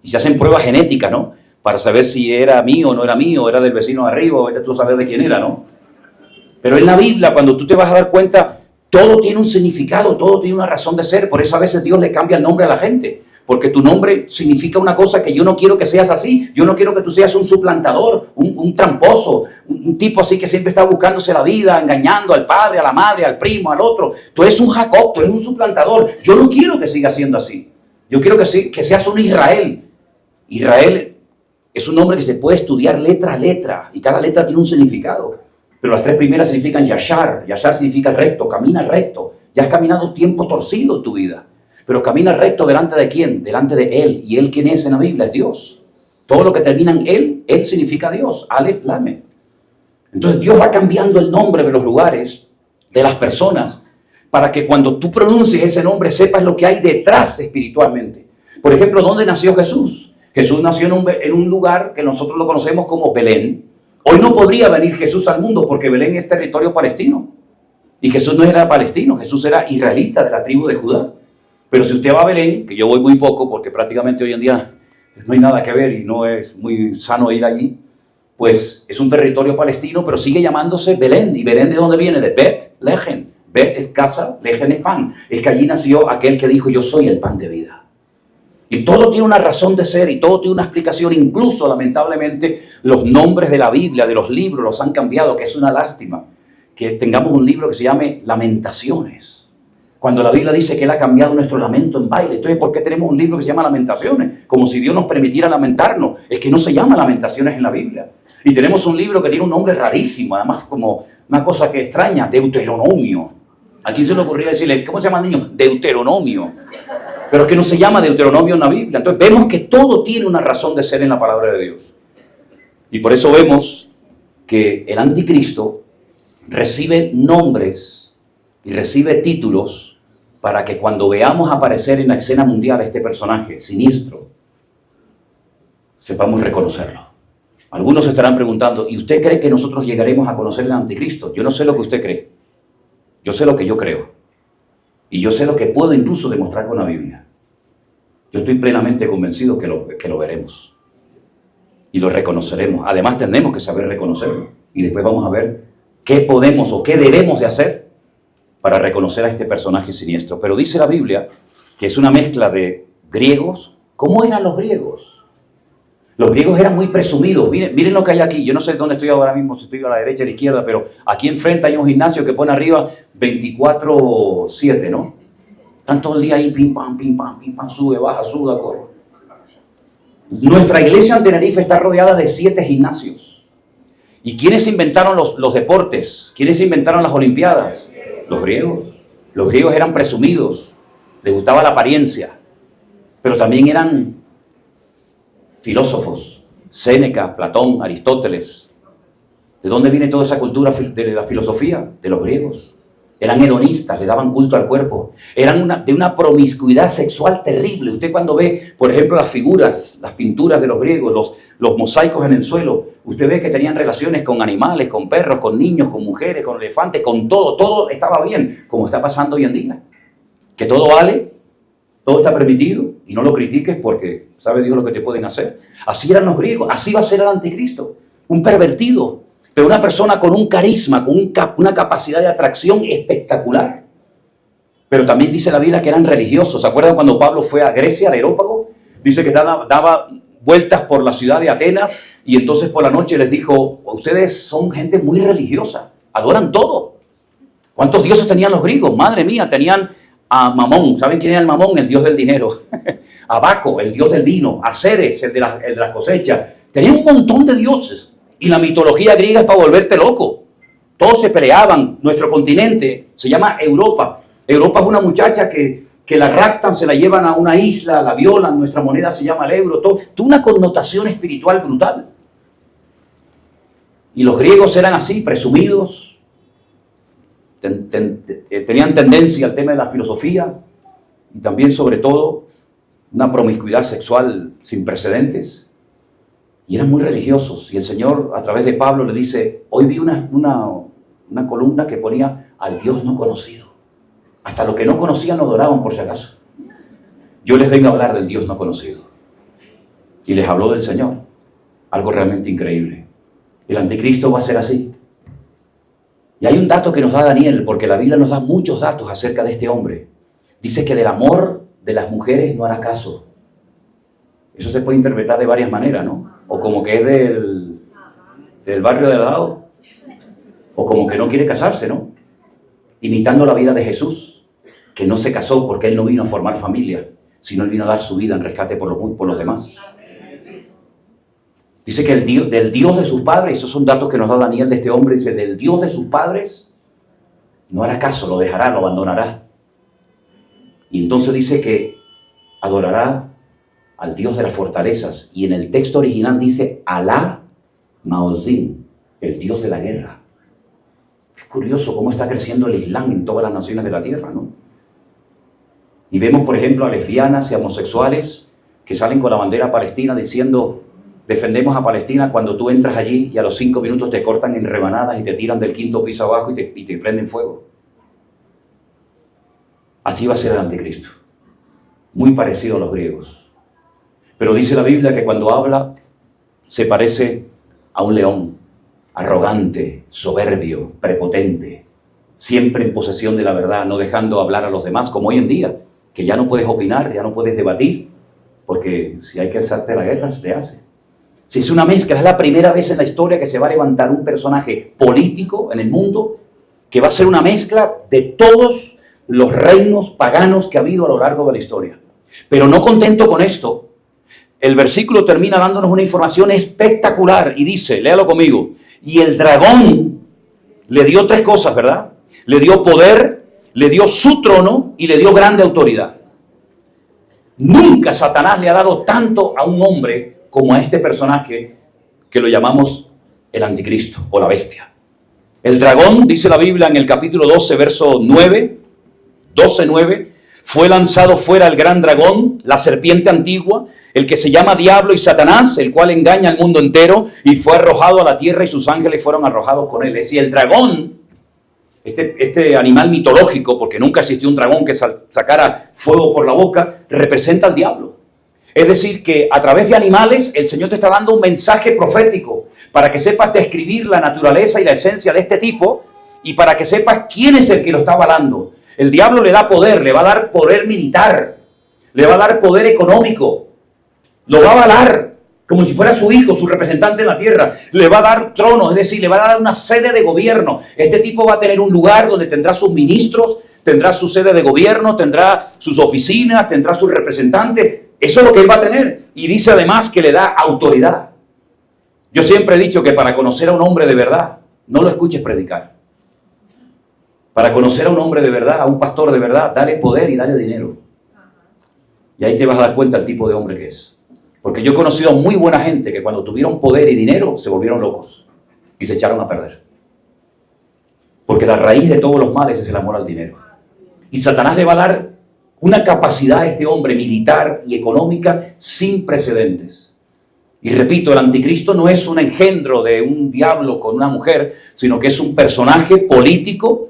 Y se hacen pruebas genéticas, ¿no? Para saber si era mío o no era mío, era del vecino de arriba, o tú sabes de quién era, ¿no? Pero en la Biblia, cuando tú te vas a dar cuenta, todo tiene un significado, todo tiene una razón de ser. Por eso a veces Dios le cambia el nombre a la gente. Porque tu nombre significa una cosa que yo no quiero que seas así. Yo no quiero que tú seas un suplantador, un tramposo, un tipo así que siempre está buscándose la vida, engañando al padre, a la madre, al primo, al otro. Tú eres un Jacob, tú eres un suplantador. Yo no quiero que sigas siendo así. Yo quiero que seas un Israel. Israel es un nombre que se puede estudiar letra a letra y cada letra tiene un significado. Pero las tres primeras significan Yashar. Yashar significa recto, camina recto. Ya has caminado tiempo torcido en tu vida. Pero camina recto delante de ¿quién? Delante de Él. ¿Y Él quién es en la Biblia? Es Dios. Todo lo que termina en Él significa Dios. Aleph, Lamed. Entonces Dios va cambiando el nombre de los lugares, de las personas, para que cuando tú pronuncies ese nombre sepas lo que hay detrás espiritualmente. Por ejemplo, ¿dónde nació Jesús? Jesús nació en un lugar que nosotros lo conocemos como Belén. Hoy no podría venir Jesús al mundo porque Belén es territorio palestino. Y Jesús no era palestino, Jesús era israelita de la tribu de Judá. Pero si usted va a Belén, que yo voy muy poco porque prácticamente hoy en día no hay nada que ver y no es muy sano ir allí, pues es un territorio palestino, pero sigue llamándose Belén. ¿Y Belén de dónde viene? De Bet Lejen. Bet es casa, Lejen es pan. Es que allí nació aquel que dijo, yo soy el pan de vida. Y todo tiene una razón de ser y todo tiene una explicación. Incluso, lamentablemente, los nombres de la Biblia, de los libros, los han cambiado, que es una lástima que tengamos un libro que se llame Lamentaciones. Cuando la Biblia dice que Él ha cambiado nuestro lamento en baile. Entonces, ¿por qué tenemos un libro que se llama Lamentaciones? Como si Dios nos permitiera lamentarnos. Es que no se llama Lamentaciones en la Biblia. Y tenemos un libro que tiene un nombre rarísimo, además como una cosa que extraña, Deuteronomio. ¿A quién se le ocurrió decirle, cómo se llama el niño? Deuteronomio. Pero es que no se llama Deuteronomio en la Biblia. Entonces vemos que todo tiene una razón de ser en la palabra de Dios. Y por eso vemos que el anticristo recibe nombres y recibe títulos para que cuando veamos aparecer en la escena mundial a este personaje siniestro, sepamos reconocerlo. Algunos estarán preguntando, ¿y usted cree que nosotros llegaremos a conocer al anticristo? Yo no sé lo que usted cree. Yo sé lo que yo creo. Y yo sé lo que puedo incluso demostrar con la Biblia. Yo estoy plenamente convencido que lo veremos. Y lo reconoceremos. Además, tenemos que saber reconocerlo. Y después vamos a ver qué podemos o qué debemos de hacer para reconocer a este personaje siniestro. Pero dice la Biblia que es una mezcla de griegos. ¿Cómo eran los griegos? Los griegos eran muy presumidos. Miren lo que hay aquí. Yo no sé dónde estoy ahora mismo, si estoy a la derecha o a la izquierda, pero aquí enfrente hay un gimnasio que pone arriba 24/7, ¿no? Están todo el día ahí, pim, pam, sube, baja, suda, corre. Nuestra iglesia en Tenerife está rodeada de 7 gimnasios. ¿Y quiénes inventaron los deportes? ¿Quiénes inventaron las olimpiadas? Los griegos. Los griegos eran presumidos, les gustaba la apariencia, pero también eran filósofos. Séneca, Platón, Aristóteles. ¿De dónde viene toda esa cultura de la filosofía? De los griegos. Eran hedonistas, le daban culto al cuerpo. Eran de una promiscuidad sexual terrible. Usted cuando ve, por ejemplo, las figuras, las pinturas de los griegos, los mosaicos en el suelo, usted ve que tenían relaciones con animales, con perros, con niños, con mujeres, con elefantes, con todo. Todo estaba bien, como está pasando hoy en día. Que todo vale, todo está permitido y no lo critiques porque sabe Dios lo que te pueden hacer. Así eran los griegos, así va a ser el anticristo. Un pervertido. Pero una persona con un carisma, con una capacidad de atracción espectacular. Pero también dice la Biblia que eran religiosos. ¿Se acuerdan cuando Pablo fue a Grecia, al Areópago? Dice que daba vueltas por la ciudad de Atenas y entonces por la noche les dijo, ustedes son gente muy religiosa, adoran todo. ¿Cuántos dioses tenían los griegos? Madre mía, tenían a Mamón. ¿Saben quién era el Mamón? El dios del dinero. A Baco, el dios del vino. A Ceres, el de la cosecha. Tenían un montón de dioses. Y la mitología griega es para volverte loco. Todos se peleaban. Nuestro continente se llama Europa. Europa es una muchacha que la raptan, se la llevan a una isla, la violan. Nuestra moneda se llama el euro. Todo una connotación espiritual brutal. Y los griegos eran así, presumidos, tenían tendencia al tema de la filosofía y también, sobre todo, una promiscuidad sexual sin precedentes. Y eran muy religiosos. Y el Señor, a través de Pablo, le dice, hoy vi una columna que ponía al Dios no conocido. Hasta los que no conocían lo adoraban por si acaso. Yo les vengo a hablar del Dios no conocido. Y les habló del Señor. Algo realmente increíble. El anticristo va a ser así. Y hay un dato que nos da Daniel, porque la Biblia nos da muchos datos acerca de este hombre. Dice que del amor de las mujeres no hará caso. Eso se puede interpretar de varias maneras, ¿no? O como que es del barrio de al lado. O como que no quiere casarse, ¿no? Imitando la vida de Jesús, que no se casó porque él no vino a formar familia, sino él vino a dar su vida en rescate por los demás. Dice que del Dios de sus padres, esos son datos que nos da Daniel de este hombre, dice, del Dios de sus padres no hará caso, lo dejará, lo abandonará. Y entonces dice que adorará al Dios de las fortalezas. Y en el texto original dice Alá Maozim, el Dios de la guerra. Es curioso cómo está creciendo el Islam en todas las naciones de la tierra, ¿no? Y vemos, por ejemplo, a lesbianas y homosexuales que salen con la bandera palestina diciendo, defendemos a Palestina, cuando tú entras allí y a los 5 minutos te cortan en rebanadas y te tiran del 5º piso abajo y te prenden fuego. Así va a ser el anticristo. Muy parecido a los griegos. Pero dice la Biblia que cuando habla se parece a un león, arrogante, soberbio, prepotente, siempre en posesión de la verdad, no dejando hablar a los demás, como hoy en día, que ya no puedes opinar, ya no puedes debatir, porque si hay que hacerte la guerra, se hace. Si es una mezcla, es la primera vez en la historia que se va a levantar un personaje político en el mundo que va a ser una mezcla de todos los reinos paganos que ha habido a lo largo de la historia. Pero no contento con esto, el versículo termina dándonos una información espectacular y dice, léalo conmigo, y el dragón le dio 3 cosas, ¿verdad? Le dio poder, le dio su trono y le dio grande autoridad. Nunca Satanás le ha dado tanto a un hombre como a este personaje que lo llamamos el anticristo o la bestia. El dragón, dice la Biblia en el capítulo 12, verso 9, 12:9, fue lanzado fuera el gran dragón, la serpiente antigua, el que se llama Diablo y Satanás, el cual engaña al mundo entero, y fue arrojado a la tierra y sus ángeles fueron arrojados con él. Es decir, el dragón, este animal mitológico, porque nunca existió un dragón que sacara fuego por la boca, representa al diablo. Es decir, que a través de animales el Señor te está dando un mensaje profético para que sepas describir la naturaleza y la esencia de este tipo y para que sepas quién es el que lo está avalando. El diablo le da poder, le va a dar poder militar, le va a dar poder económico, lo va a avalar como si fuera su hijo, su representante en la tierra, le va a dar tronos, es decir, le va a dar una sede de gobierno. Este tipo va a tener un lugar donde tendrá sus ministros, tendrá su sede de gobierno, tendrá sus oficinas, tendrá sus representantes. Eso es lo que él va a tener. Y dice además que le da autoridad. Yo siempre he dicho que para conocer a un hombre de verdad, no lo escuches predicar. Para conocer a un hombre de verdad, a un pastor de verdad, dale poder y dale dinero. Y ahí te vas a dar cuenta del tipo de hombre que es. Porque yo he conocido a muy buena gente que cuando tuvieron poder y dinero se volvieron locos y se echaron a perder. Porque la raíz de todos los males es el amor al dinero. Y Satanás le va a dar una capacidad a este hombre militar y económica sin precedentes. Y repito, el anticristo no es un engendro de un diablo con una mujer, sino que es un personaje político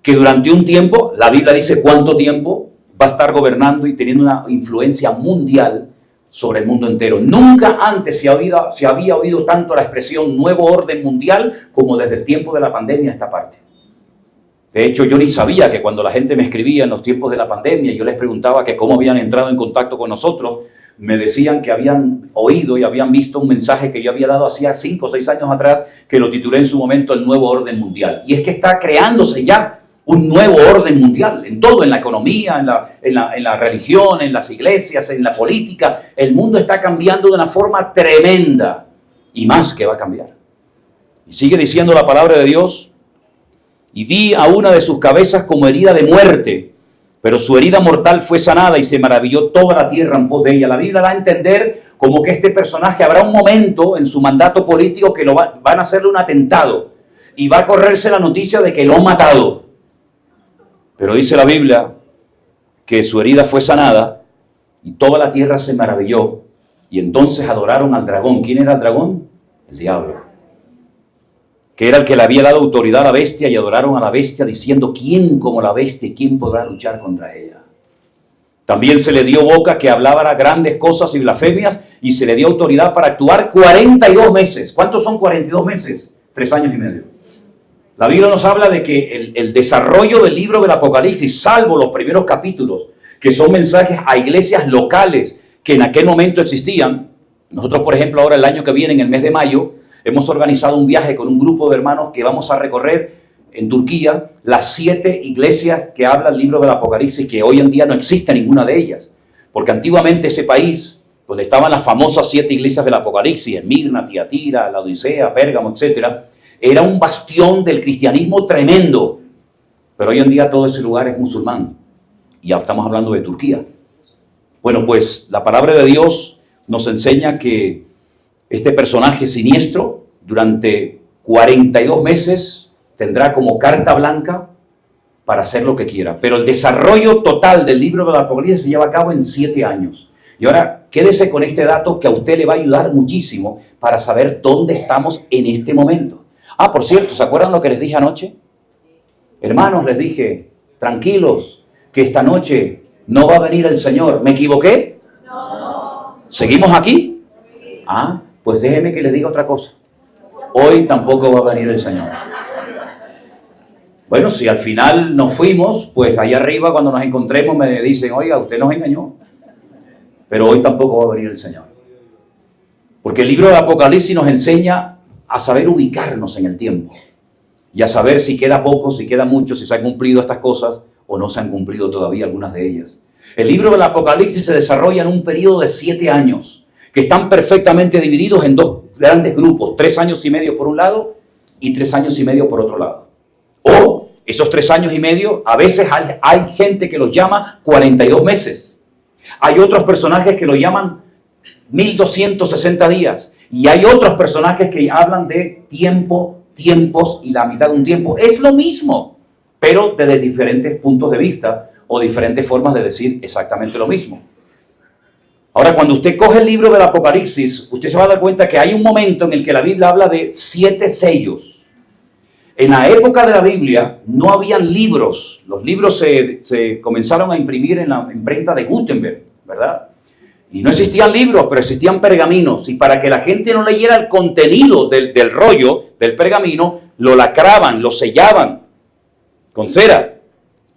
que durante un tiempo, la Biblia dice cuánto tiempo, va a estar gobernando y teniendo una influencia mundial sobre el mundo entero. Nunca antes se había oído tanto la expresión nuevo orden mundial como desde el tiempo de la pandemia a esta parte. De hecho, yo ni sabía que cuando la gente me escribía en los tiempos de la pandemia y yo les preguntaba que cómo habían entrado en contacto con nosotros, me decían que habían oído y habían visto un mensaje que yo había dado hacía 5 o 6 años atrás, que lo titulé en su momento el nuevo orden mundial. Y es que está creándose ya un nuevo orden mundial, en todo, en la economía, en la religión, en las iglesias, en la política. El mundo está cambiando de una forma tremenda y más que va a cambiar. Y sigue diciendo la palabra de Dios, y vi a una de sus cabezas como herida de muerte, Pero su herida mortal fue sanada y se maravilló toda la tierra en pos de ella. La Biblia da a entender como que este personaje habrá un momento en su mandato político que van a hacerle un atentado y va a correrse la noticia de que lo han matado. Pero dice la Biblia que su herida fue sanada y toda la tierra se maravilló y entonces adoraron al dragón. ¿Quién era el dragón? El diablo, que era el que le había dado autoridad a la bestia, y adoraron a la bestia diciendo: ¿quién como la bestia y quién podrá luchar contra ella? También se le dio boca que hablaba grandes cosas y blasfemias, y se le dio autoridad para actuar 42 meses. ¿Cuántos son 42 meses? 3 años y medio. La Biblia nos habla de que el desarrollo del libro del Apocalipsis, salvo los primeros capítulos, que son mensajes a iglesias locales que en aquel momento existían. Nosotros, por ejemplo, ahora el año que viene, en el mes de mayo, hemos organizado un viaje con un grupo de hermanos que vamos a recorrer en Turquía las 7 iglesias que habla el libro del Apocalipsis, que hoy en día no existe ninguna de ellas. Porque antiguamente ese país, donde estaban las famosas 7 iglesias del Apocalipsis, Esmirna, Tiatira, Laodicea, Pérgamo, etc., era un bastión del cristianismo tremendo. Pero hoy en día todo ese lugar es musulmán. Y ya estamos hablando de Turquía. Bueno, pues la palabra de Dios nos enseña que este personaje siniestro durante 42 meses tendrá como carta blanca para hacer lo que quiera. Pero el desarrollo total del libro del Apocalipsis se lleva a cabo en 7 años. Y ahora quédese con este dato que a usted le va a ayudar muchísimo para saber dónde estamos en este momento. Ah, por cierto, ¿se acuerdan lo que les dije anoche? Hermanos, les dije, tranquilos, que esta noche no va a venir el Señor. ¿Me equivoqué? No. ¿Seguimos aquí? Sí. Ah, pues déjeme que les diga otra cosa. Hoy tampoco va a venir el Señor. Bueno, si al final nos fuimos, pues allá arriba cuando nos encontremos me dicen: oiga, usted nos engañó. Pero hoy tampoco va a venir el Señor. Porque el libro de Apocalipsis nos enseña a saber ubicarnos en el tiempo. Y a saber si queda poco, si queda mucho, si se han cumplido estas cosas o no se han cumplido todavía algunas de ellas. El libro del Apocalipsis se desarrolla en un periodo de 7 años, que están perfectamente divididos en 2 grandes grupos: 3 años y medio por un lado y 3 años y medio por otro lado. O esos 3 años y medio, a veces hay gente que los llama 42 meses. Hay otros personajes que lo llaman 1260 días. Y hay otros personajes que hablan de tiempo, tiempos y la mitad de un tiempo. Es lo mismo, pero desde diferentes puntos de vista o diferentes formas de decir exactamente lo mismo. Ahora, cuando usted coge el libro del Apocalipsis, usted se va a dar cuenta que hay un momento en el que la Biblia habla de 7 sellos. En la época de la Biblia no habían libros. Los libros se comenzaron a imprimir en la imprenta de Gutenberg, ¿verdad? Y no existían libros, pero existían pergaminos. Y para que la gente no leyera el contenido del rollo, del pergamino, lo lacraban, lo sellaban con cera.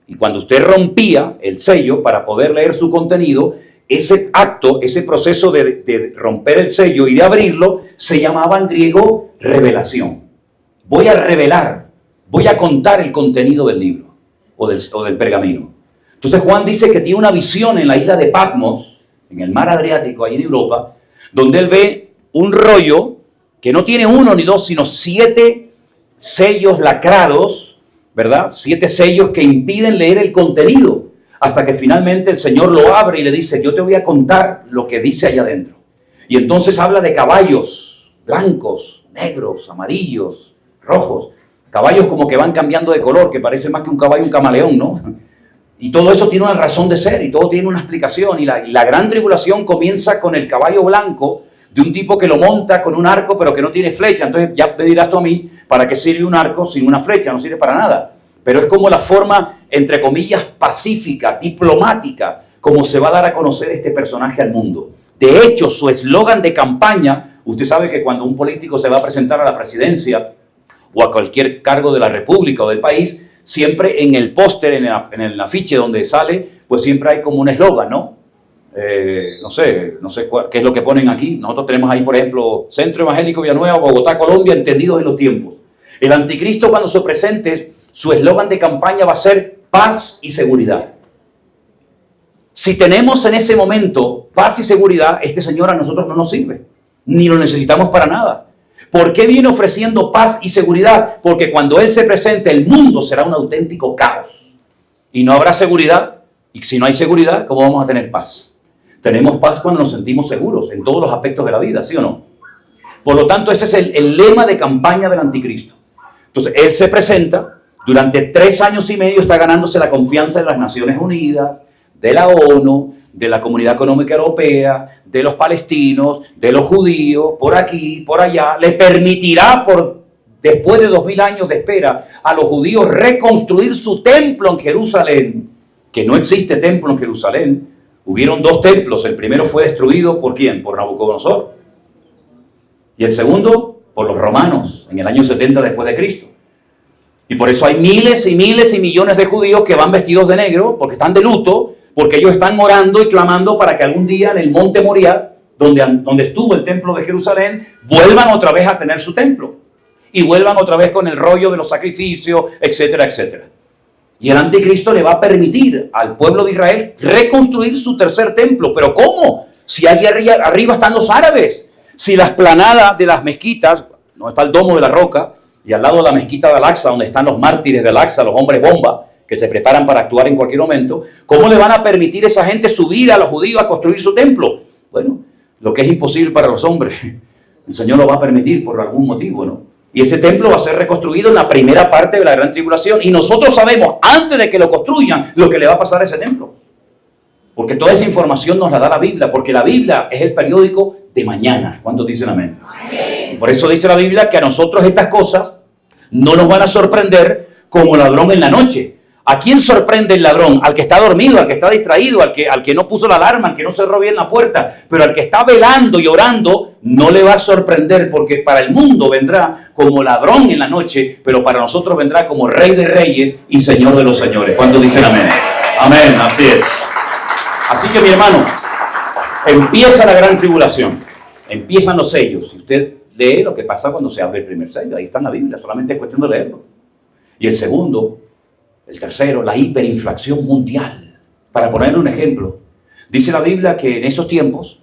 Y cuando usted rompía el sello para poder leer su contenido, ese acto, ese proceso de romper el sello y de abrirlo, se llamaba en griego revelación. Voy a revelar, voy a contar el contenido del libro o del pergamino. Entonces Juan dice que tiene una visión en la isla de Patmos, en el mar Adriático, ahí en Europa, donde él ve un rollo que no tiene 1 ni 2, sino 7 sellos lacrados, ¿verdad? 7 sellos que impiden leer el contenido, hasta que finalmente el Señor lo abre y le dice: yo te voy a contar lo que dice allá adentro. Y entonces habla de caballos blancos, negros, amarillos, rojos, caballos como que van cambiando de color, que parece más que un caballo un camaleón, ¿no? Y todo eso tiene una razón de ser y todo tiene una explicación. Y la gran tribulación comienza con el caballo blanco de un tipo que lo monta con un arco pero que no tiene flecha. Entonces ya me dirás tú a mí, ¿para qué sirve un arco sin una flecha? No sirve para nada. Pero es como la forma, entre comillas, pacífica, diplomática, como se va a dar a conocer este personaje al mundo. De hecho, su eslogan de campaña, usted sabe que cuando un político se va a presentar a la presidencia o a cualquier cargo de la república o del país, siempre en el póster, en el afiche donde sale, pues siempre hay como un eslogan, ¿no? No sé qué es lo que ponen aquí. Nosotros tenemos ahí, por ejemplo, Centro Evangélico Villanueva, Bogotá, Colombia, entendidos en los tiempos. El anticristo, cuando se presente, su eslogan de campaña va a ser paz y seguridad. Si tenemos en ese momento paz y seguridad, este señor a nosotros no nos sirve, ni lo necesitamos para nada. ¿Por qué viene ofreciendo paz y seguridad? Porque cuando Él se presente, el mundo será un auténtico caos. Y no habrá seguridad, Y si no hay seguridad, ¿cómo vamos a tener paz? Tenemos paz cuando nos sentimos seguros en todos los aspectos de la vida, ¿sí o no? Por lo tanto, ese es el lema de campaña del anticristo. Entonces, él se presenta, durante 3 años y medio está ganándose la confianza de las Naciones Unidas, de la ONU, de la Comunidad Económica Europea, de los palestinos, de los judíos, por aquí, por allá. Le permitirá, después de 2000 años de espera, a los judíos reconstruir su templo en Jerusalén, que no existe templo en Jerusalén. Hubieron 2 templos, el primero fue destruido ¿por quién? Por Nabucodonosor. Y el segundo, por los romanos, en el año 70 después de Cristo. Y por eso hay miles y miles y millones de judíos que van vestidos de negro, porque están de luto, porque ellos están orando y clamando para que algún día en el monte Moriah, donde estuvo el templo de Jerusalén, vuelvan otra vez a tener su templo. Y vuelvan otra vez con el rollo de los sacrificios, etcétera, etcétera. Y el anticristo le va a permitir al pueblo de Israel reconstruir su tercer templo. ¿Pero cómo? Si allí arriba están los árabes. Si la esplanada de las mezquitas, donde está el domo de la roca, y al lado de la mezquita de Al-Aqsa, donde están los mártires de Al-Aqsa, los hombres bomba, que se preparan para actuar en cualquier momento, ¿cómo le van a permitir a esa gente subir a los judíos a construir su templo? Bueno, lo que es imposible para los hombres, el Señor lo va a permitir por algún motivo, ¿no? Y ese templo va a ser reconstruido en la primera parte de la gran tribulación. Y nosotros sabemos, antes de que lo construyan, lo que le va a pasar a ese templo. Porque toda esa información nos la da la Biblia, porque la Biblia es el periódico de mañana. ¿Cuántos dicen amén? Amén. Por eso dice la Biblia que a nosotros estas cosas no nos van a sorprender como ladrón en la noche. ¿A quién sorprende el ladrón? Al que está dormido, al que está distraído, al que no puso la alarma, al que no cerró bien la puerta. Pero al que está velando y orando, no le va a sorprender, porque para el mundo vendrá como ladrón en la noche, pero para nosotros vendrá como Rey de Reyes y Señor de los Señores. ¿Cuántos dicen amén? Amén, así es. Así que mi hermano, empieza la gran tribulación, empiezan los sellos. Si usted lee lo que pasa cuando se abre el primer sello, ahí está en la Biblia, solamente es cuestión de leerlo. Y el segundo, el tercero, la hiperinflación mundial. Para ponerle un ejemplo, dice la Biblia que en esos tiempos,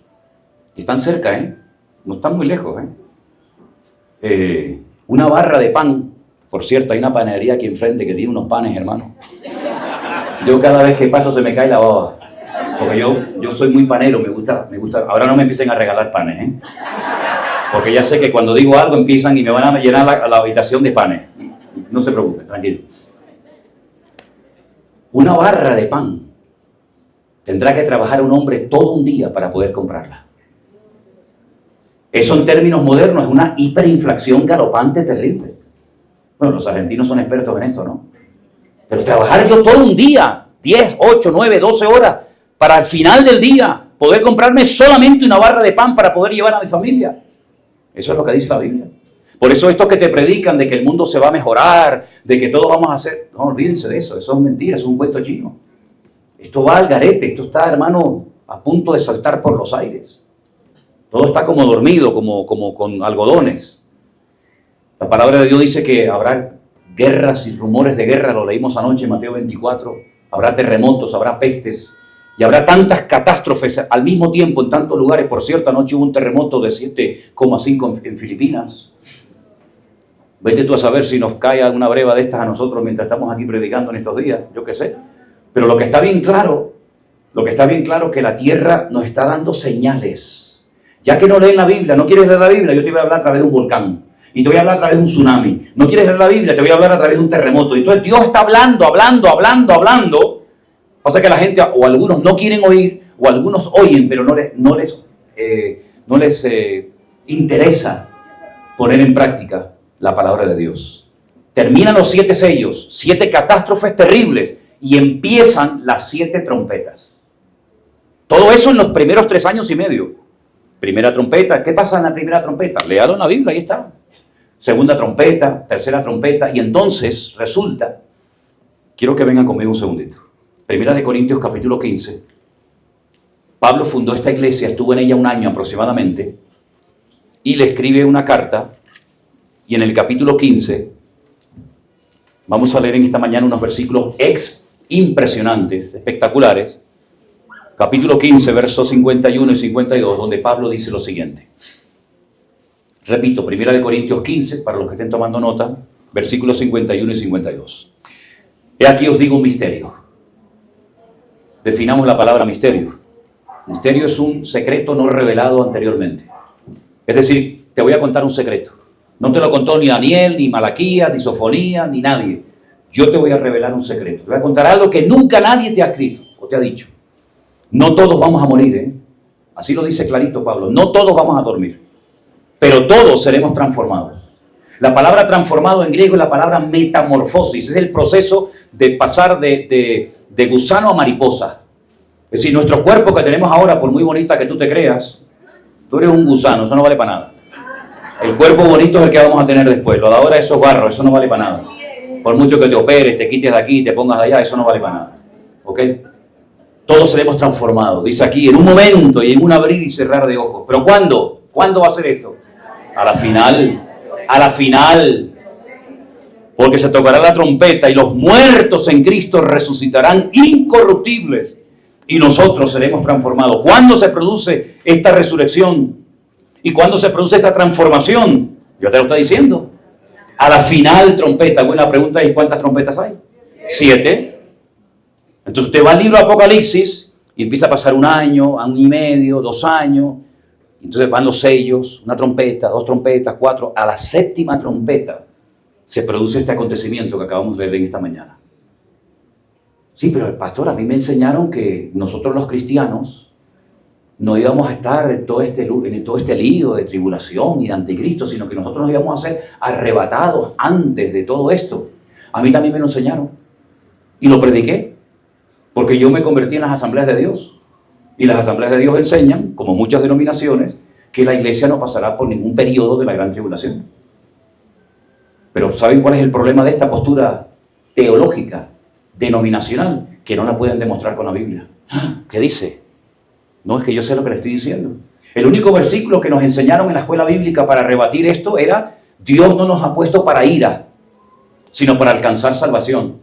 que están cerca, no están muy lejos, una barra de pan, por cierto, hay una panadería aquí enfrente que tiene unos panes, hermano. Yo cada vez que paso se me cae la baba. Porque yo soy muy panero, me gusta. Ahora no me empiecen a regalar panes, porque ya sé que cuando digo algo empiezan y me van a llenar la habitación de panes. No se preocupen, tranquilo. Una barra de pan tendrá que trabajar un hombre todo un día para poder comprarla. Eso en términos modernos es una hiperinflación galopante terrible. Bueno, los argentinos son expertos en esto, ¿no? Pero trabajar yo todo un día, 10, 8, 9, 12 horas, para al final del día poder comprarme solamente una barra de pan para poder llevar a mi familia. Eso es lo que dice la Biblia. Por eso estos que te predican de que el mundo se va a mejorar, de que todo vamos a hacer, no olvídense de eso, eso es mentira, eso es un cuento chino. Esto va al garete, esto está, hermano, a punto de saltar por los aires. Todo está como dormido, como con algodones. La palabra de Dios dice que habrá guerras y rumores de guerra, lo leímos anoche en Mateo 24, habrá terremotos, habrá pestes, y habrá tantas catástrofes al mismo tiempo en tantos lugares. Por cierto, anoche hubo un terremoto de 7,5 en Filipinas. Vete tú a saber si nos cae alguna breva de estas a nosotros mientras estamos aquí predicando en estos días, yo qué sé. Pero lo que está bien claro es que la tierra nos está dando señales. Ya que no leen la Biblia, no quieres leer la Biblia, yo te voy a hablar a través de un volcán. Y te voy a hablar a través de un tsunami. No quieres leer la Biblia, te voy a hablar a través de un terremoto. Entonces Dios está hablando. Pasa que la gente, o algunos no quieren oír, o algunos oyen, pero no les interesa poner en práctica la palabra de Dios. Terminan los 7 sellos, 7 catástrofes terribles, y empiezan las 7 trompetas. Todo eso en los primeros 3 años y medio. Primera trompeta, ¿qué pasa en la primera trompeta? Léalo en la Biblia, ahí está. Segunda trompeta, tercera trompeta, y entonces resulta, quiero que vengan conmigo un segundito. Primera de Corintios capítulo 15. Pablo fundó esta iglesia, estuvo en ella un año aproximadamente, y le escribe una carta, y en el capítulo 15, vamos a leer en esta mañana unos versículos impresionantes, espectaculares. Capítulo 15, versos 51 y 52, donde Pablo dice lo siguiente. Repito, Primera de Corintios 15, para los que estén tomando nota, versículos 51 y 52. He aquí os digo un misterio. Definamos la palabra misterio. Misterio es un secreto no revelado anteriormente. Es decir, te voy a contar un secreto. No te lo contó ni Daniel, ni Malaquías, ni Sofonía, ni nadie. Yo te voy a revelar un secreto. Te voy a contar algo que nunca nadie te ha escrito o te ha dicho. No todos vamos a morir, ¿eh? Así lo dice clarito Pablo. No todos vamos a dormir, pero todos seremos transformados. La palabra transformado en griego es la palabra metamorfosis. Es el proceso de pasar de gusano a mariposa. Es decir, nuestro cuerpo que tenemos ahora, por muy bonita que tú te creas, tú eres un gusano, eso no vale para nada. El cuerpo bonito es el que vamos a tener después. Lo de ahora, eso es barro, eso no vale para nada. Por mucho que te operes, te quites de aquí y te pongas de allá, eso no vale para nada. ¿Ok? Todos seremos transformados. Dice aquí, en un momento y en un abrir y cerrar de ojos. ¿Pero cuándo? ¿Cuándo va a ser esto? A la final. A la final. Porque se tocará la trompeta y los muertos en Cristo resucitarán incorruptibles. Y nosotros seremos transformados. ¿Cuándo se produce esta resurrección? ¿Y cuándo se produce esta transformación? Yo te lo estoy diciendo. A la final trompeta. Buena pregunta es, ¿cuántas trompetas hay? 7. Entonces usted va al libro de Apocalipsis y empieza a pasar 1 año, 1 año y medio, 2 años. Entonces van los sellos, 1 trompeta, 2 trompetas, 4. A la 7ª trompeta se produce este acontecimiento que acabamos de leer en esta mañana. Sí, pero el pastor, a mí me enseñaron que nosotros los cristianos no íbamos a estar en todo este lío de tribulación y de anticristo, sino que nosotros nos íbamos a ser arrebatados antes de todo esto. A mí también me lo enseñaron y lo prediqué, porque yo me convertí en las asambleas de Dios. Y las asambleas de Dios enseñan, como muchas denominaciones, que la iglesia no pasará por ningún periodo de la gran tribulación. Pero ¿saben cuál es el problema de esta postura teológica, denominacional? Que no la pueden demostrar con la Biblia. ¿Qué dice? No, es que yo sé lo que le estoy diciendo. El único versículo que nos enseñaron en la escuela bíblica para rebatir esto era: Dios no nos ha puesto para ira, sino para alcanzar salvación.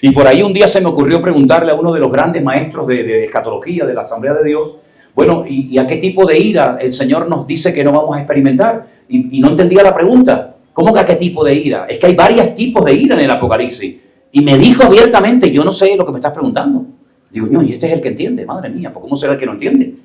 Y por ahí un día se me ocurrió preguntarle a uno de los grandes maestros de escatología de la Asamblea de Dios, bueno, ¿y a qué tipo de ira el Señor nos dice que no vamos a experimentar? Y no entendía la pregunta. ¿Cómo que a qué tipo de ira? Es que hay varios tipos de ira en el Apocalipsis. Y me dijo abiertamente: yo no sé lo que me estás preguntando. Digo, no, y este es el que entiende, madre mía, ¿por cómo será el que no entiende?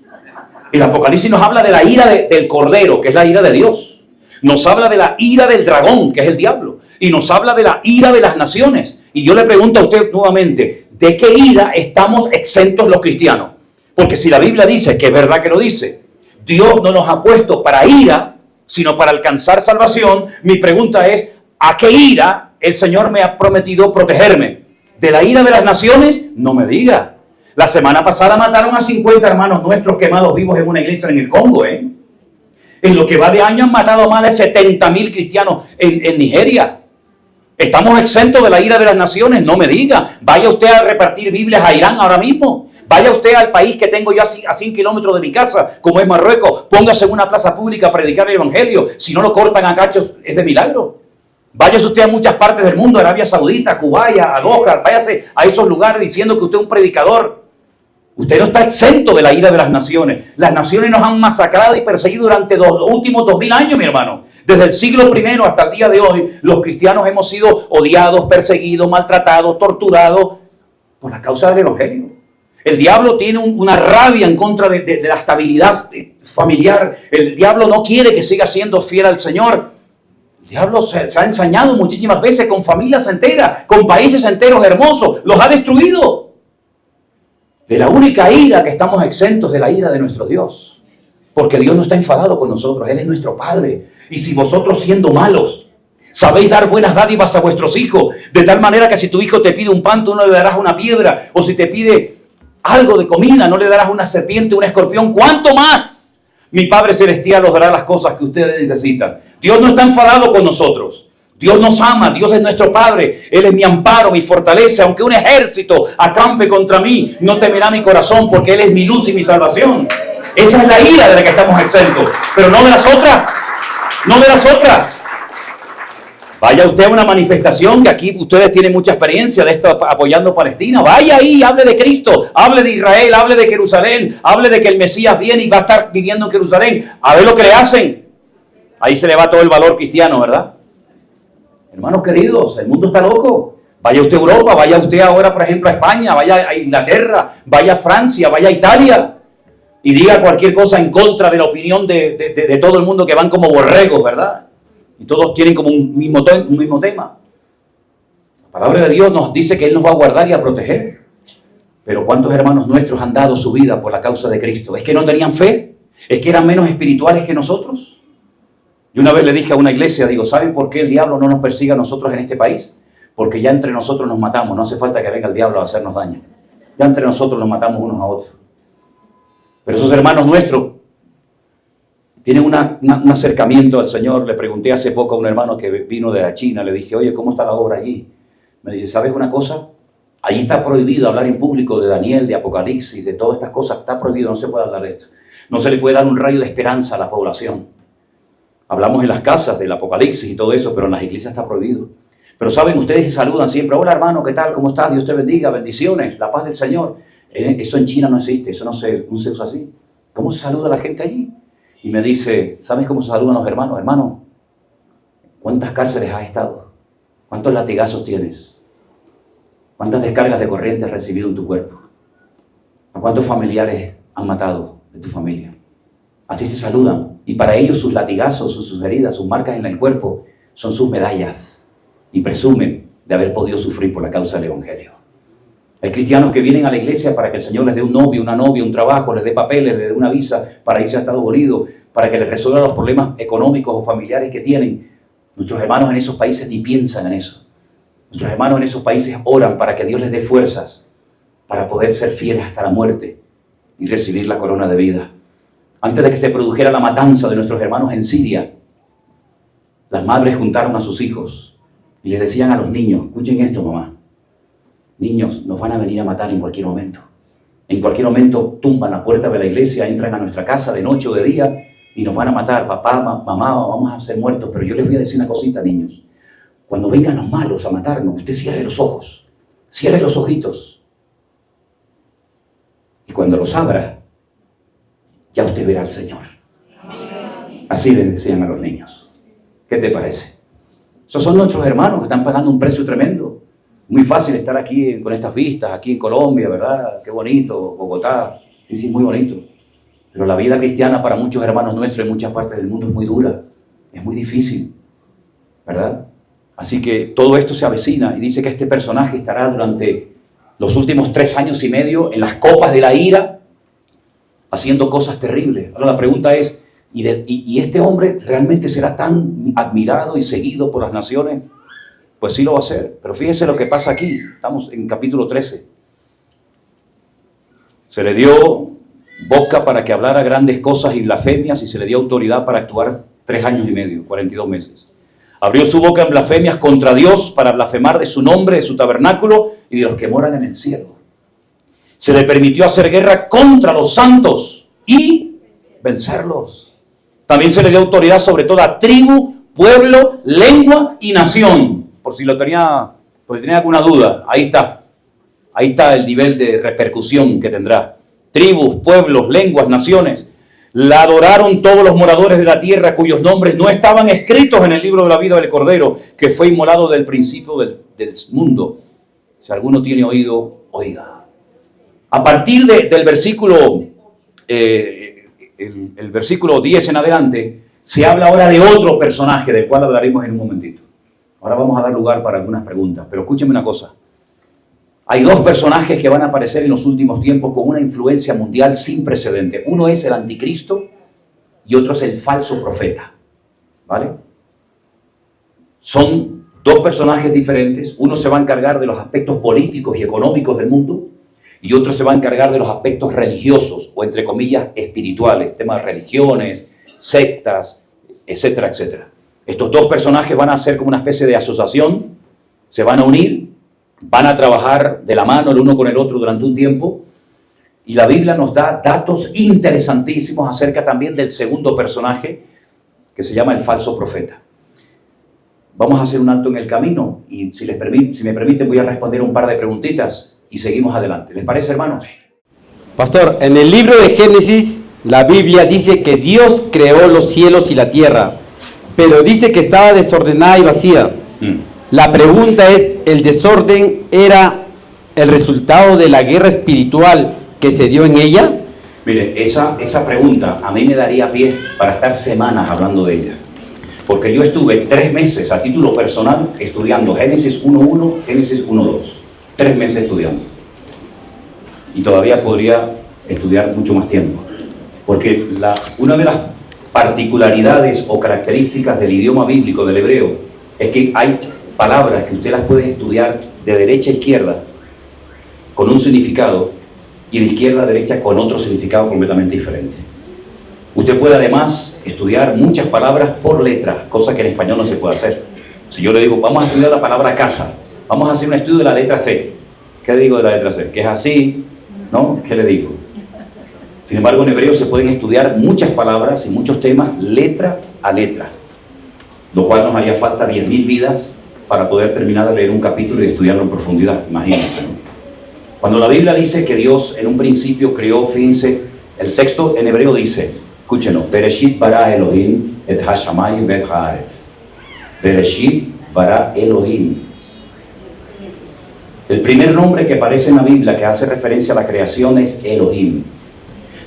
El Apocalipsis nos habla de la ira del Cordero, que es la ira de Dios. Nos habla de la ira del dragón, que es el diablo. Y nos habla de la ira de las naciones. Y yo le pregunto a usted nuevamente, ¿de qué ira estamos exentos los cristianos? Porque si la Biblia dice, que es verdad que lo dice, Dios no nos ha puesto para ira, sino para alcanzar salvación, mi pregunta es, ¿a qué ira el Señor me ha prometido protegerme? ¿De la ira de las naciones? No me diga. La semana pasada mataron a 50 hermanos nuestros quemados vivos en una iglesia en el Congo, ¿eh? En lo que va de año han matado a más de 70,000 cristianos en Nigeria. ¿Estamos exentos de la ira de las naciones? No me diga. Vaya usted a repartir Biblias a Irán ahora mismo. Vaya usted al país que tengo yo a 100 kilómetros de mi casa, como es Marruecos. Póngase en una plaza pública a predicar el evangelio. Si no lo cortan a cachos, es de milagro. Váyase usted a muchas partes del mundo, Arabia Saudita, Kuwait, a Doha. Váyase a esos lugares diciendo que usted es un predicador. Usted no está exento de la ira de las naciones. Las naciones nos han masacrado y perseguido durante los últimos 2000 años, mi hermano. Desde el siglo I hasta el día de hoy, los cristianos hemos sido odiados, perseguidos, maltratados, torturados por la causa del evangelio. El diablo tiene una rabia en contra de la estabilidad familiar. El diablo no quiere que siga siendo fiel al Señor. El diablo se ha ensañado muchísimas veces con familias enteras, con países enteros hermosos. Los ha destruido. De la única ira que estamos exentos de la ira de nuestro Dios. Porque Dios no está enfadado con nosotros. Él es nuestro Padre. Y si vosotros, siendo malos, sabéis dar buenas dádivas a vuestros hijos, de tal manera que si tu hijo te pide un pan, tú no le darás una piedra, o si te pide algo de comida, no le darás una serpiente, un escorpión, ¿cuánto más mi Padre Celestial os dará las cosas que ustedes necesitan? Dios no está enfadado con nosotros. Dios nos ama, Dios es nuestro Padre, Él es mi amparo, mi fortaleza. Aunque un ejército acampe contra mí, no temerá mi corazón, porque Él es mi luz y mi salvación. Esa es la ira de la que estamos exentos, pero no de las otras, no de las otras. Vaya usted a una manifestación, que aquí ustedes tienen mucha experiencia de esto apoyando a Palestina. Vaya ahí, hable de Cristo, hable de Israel, hable de Jerusalén, hable de que el Mesías viene y va a estar viviendo en Jerusalén. A ver lo que le hacen. Ahí se le va todo el valor cristiano, ¿verdad? Hermanos queridos, el mundo está loco. Vaya usted a Europa, vaya usted ahora, por ejemplo, a España, vaya a Inglaterra, vaya a Francia, vaya a Italia y diga cualquier cosa en contra de la opinión de todo el mundo, que van como borregos, ¿verdad? Y todos tienen como un mismo tema. La palabra de Dios nos dice que Él nos va a guardar y a proteger. Pero ¿cuántos hermanos nuestros han dado su vida por la causa de Cristo? ¿Es que no tenían fe? ¿Es que eran menos espirituales que nosotros? Yo una vez le dije a una iglesia, digo, ¿saben por qué el diablo no nos persigue a nosotros en este país? Porque ya entre nosotros nos matamos, no hace falta que venga el diablo a hacernos daño. Ya entre nosotros nos matamos unos a otros. Pero esos hermanos nuestros tienen un acercamiento al Señor. Le pregunté hace poco a un hermano que vino de la China, le dije, oye, ¿cómo está la obra allí? Me dice, ¿sabes una cosa? Allí está prohibido hablar en público de Daniel, de Apocalipsis, de todas estas cosas. Está prohibido, no se puede hablar de esto. No se le puede dar un rayo de esperanza a la población. Hablamos en las casas del Apocalipsis y todo eso, pero en las iglesias está prohibido. Pero saben, ustedes se saludan siempre. Hola hermano, ¿qué tal? ¿Cómo estás? Dios te bendiga, bendiciones, la paz del Señor. Eso en China no existe, eso no se usa así. ¿Cómo se saluda la gente allí? Y me dice, ¿sabes cómo se saludan los hermanos? Hermano, ¿cuántas cárceles has estado? ¿Cuántos latigazos tienes? ¿Cuántas descargas de corriente has recibido en tu cuerpo? ¿A cuántos familiares han matado de tu familia? Así se saludan. Y para ellos sus latigazos, sus heridas, sus marcas en el cuerpo son sus medallas. Y presumen de haber podido sufrir por la causa del Evangelio. Hay cristianos que vienen a la iglesia para que el Señor les dé un novio, una novia, un trabajo, les dé papeles, les dé una visa para irse a Estados Unidos, para que les resuelva los problemas económicos o familiares que tienen. Nuestros hermanos en esos países ni piensan en eso. Nuestros hermanos en esos países oran para que Dios les dé fuerzas para poder ser fieles hasta la muerte y recibir la corona de vida. Antes de que se produjera la matanza de nuestros hermanos en Siria, las madres juntaron a sus hijos y les decían a los niños, escuchen esto, mamá, niños, nos van a venir a matar en cualquier momento. En cualquier momento tumban la puerta de la iglesia, entran a nuestra casa de noche o de día y nos van a matar. Papá, mamá, vamos a ser muertos. Pero yo les voy a decir una cosita, niños. Cuando vengan los malos a matarnos, usted cierre los ojos, cierre los ojitos. Y cuando los abra, ya usted verá al Señor. Así les decían a los niños. ¿Qué te parece? Esos son nuestros hermanos que están pagando un precio tremendo. Muy fácil estar aquí con estas vistas, aquí en Colombia, ¿verdad? Qué bonito, Bogotá. Sí, muy bonito. Pero la vida cristiana para muchos hermanos nuestros en muchas partes del mundo es muy dura, es muy difícil, ¿verdad? Así que todo esto se avecina y dice que este personaje estará durante los últimos 3 años y medio en las copas de la ira, haciendo cosas terribles. Ahora la pregunta es, ¿y este hombre realmente será tan admirado y seguido por las naciones? Pues sí lo va a hacer, pero fíjese lo que pasa aquí. Estamos en capítulo 13. Se le dio boca para que hablara grandes cosas y blasfemias y se le dio autoridad para actuar 3 años y medio, 42 meses. Abrió su boca en blasfemias contra Dios para blasfemar de su nombre, de su tabernáculo y de los que moran en el cielo. Se le permitió hacer guerra contra los santos y vencerlos. También se le dio autoridad sobre toda tribu, pueblo, lengua y nación. Por si tenía alguna duda, ahí está. Ahí está el nivel de repercusión que tendrá. Tribus, pueblos, lenguas, naciones. La adoraron todos los moradores de la tierra cuyos nombres no estaban escritos en el libro de la vida del Cordero, que fue inmolado del principio del mundo. Si alguno tiene oído, oiga. A partir del versículo, el versículo 10 en adelante, se habla ahora de otro personaje del cual hablaremos en un momentito. Ahora vamos a dar lugar para algunas preguntas, pero escúcheme una cosa. Hay 2 personajes que van a aparecer en los últimos tiempos con una influencia mundial sin precedente. Uno es el anticristo y otro es el falso profeta. ¿Vale? Son 2 personajes diferentes. Uno se va a encargar de los aspectos políticos y económicos del mundo y otro se va a encargar de los aspectos religiosos o, entre comillas, espirituales, temas de religiones, sectas, etcétera, etcétera. Estos 2 personajes van a ser como una especie de asociación, se van a unir, van a trabajar de la mano el uno con el otro durante un tiempo y la Biblia nos da datos interesantísimos acerca también del segundo personaje que se llama el falso profeta. Vamos a hacer un alto en el camino y si me permiten voy a responder un par de preguntitas y seguimos adelante. ¿Les parece, hermanos? Pastor, en el libro de Génesis la Biblia dice que Dios creó los cielos y la tierra, pero dice que estaba desordenada y vacía. La pregunta es, ¿el desorden era el resultado de la guerra espiritual que se dio en ella? Mire, esa pregunta a mí me daría pie para estar semanas hablando de ella. Porque yo estuve 3 meses a título personal estudiando Génesis 1.1, Génesis 1.2. 3 meses estudiando. Y todavía podría estudiar mucho más tiempo. Porque una de las particularidades o características del idioma bíblico, del hebreo, es que hay palabras que usted las puede estudiar de derecha a izquierda con un significado y de izquierda a derecha con otro significado completamente diferente. Usted puede además estudiar muchas palabras por letra, cosa que en español no se puede hacer. Si yo le digo, vamos a estudiar la palabra casa, vamos a hacer un estudio de la letra C. ¿Qué digo de la letra C? Que es así, ¿no? ¿Qué le digo? Sin embargo, en hebreo se pueden estudiar muchas palabras y muchos temas letra a letra, lo cual nos haría falta 10.000 vidas para poder terminar de leer un capítulo y estudiarlo en profundidad, imagínense, ¿no? Cuando la Biblia dice que Dios en un principio creó, fíjense, el texto en hebreo dice, escúchenlo, Bereshit bara Elohim et hashamayim vet haaretz. Bereshit bara Elohim. El primer nombre que aparece en la Biblia que hace referencia a la creación es Elohim.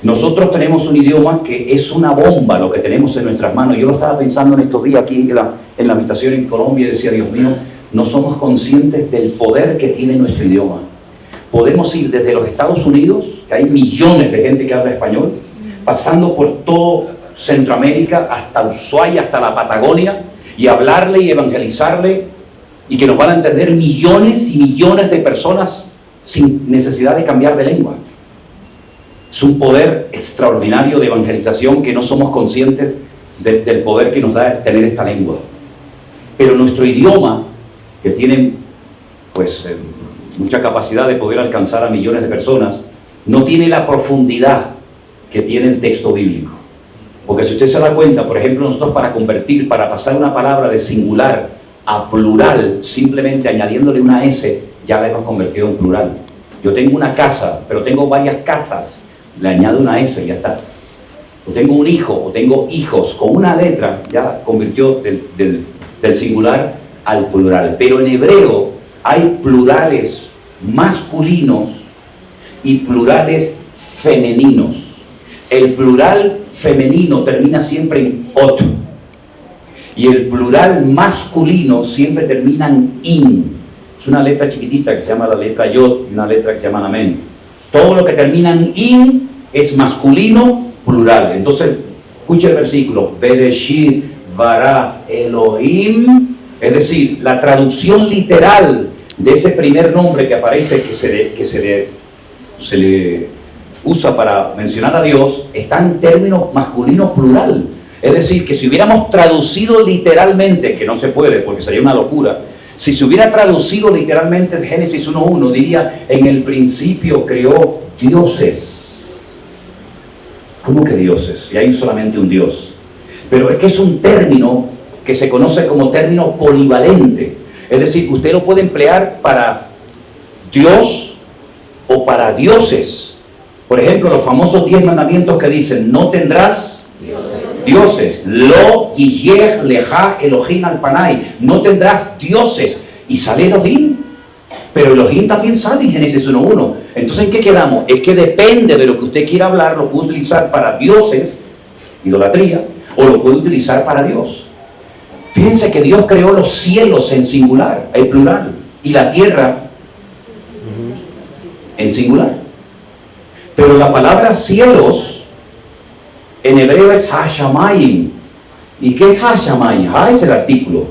Nosotros tenemos un idioma que es una bomba lo que tenemos en nuestras manos. Yo lo estaba pensando en estos días aquí en la habitación en Colombia y decía, Dios mío, no somos conscientes del poder que tiene nuestro idioma. Podemos ir desde los Estados Unidos, que hay millones de gente que habla español, pasando por todo Centroamérica, hasta Ushuaia, hasta la Patagonia, y hablarle y evangelizarle, y que nos van a entender millones y millones de personas sin necesidad de cambiar de lengua. Es un poder extraordinario de evangelización que no somos conscientes del poder que nos da tener esta lengua. Pero nuestro idioma, que tiene pues mucha capacidad de poder alcanzar a millones de personas, no tiene la profundidad que tiene el texto bíblico. Porque si usted se da cuenta, por ejemplo, nosotros para pasar una palabra de singular a plural, simplemente añadiéndole una S, ya la hemos convertido en plural. Yo tengo una casa, pero tengo varias casas, le añado una S y ya está. O tengo un hijo, o tengo hijos, con una letra ya convirtió del singular al plural. Pero en hebreo hay plurales masculinos y plurales femeninos. El plural femenino termina siempre en ot, y el plural masculino siempre termina en in. Es una letra chiquitita que se llama la letra yod y una letra que se llama lamen. Todo lo que termina en in es masculino plural. Entonces, escuche el versículo, Bereshit bara Elohim, es decir, la traducción literal de ese primer nombre que aparece, que se le usa para mencionar a Dios, está en términos masculino plural. Es decir, que si hubiéramos traducido literalmente, que no se puede porque sería una locura, si se hubiera traducido literalmente el Génesis 1.1, diría, en el principio creó dioses. ¿Cómo que dioses? Si hay solamente un Dios. Pero es que es un término que se conoce como término polivalente. Es decir, usted lo puede emplear para Dios o para dioses. Por ejemplo, los famosos 10 mandamientos que dicen, no tendrás dioses. Lo yiyeh leja Elohim al panay. No tendrás dioses. Y sale Elohim. Pero Elohim también sale en Génesis 1.1. Entonces, ¿en qué quedamos? Es que depende de lo que usted quiera hablar, lo puede utilizar para dioses, idolatría, o lo puede utilizar para Dios. Fíjense que Dios creó los cielos en singular, en plural, y la tierra en singular. Pero la palabra cielos en hebreo es hashamayim. ¿Y qué es hashamayim? Ha es el artículo.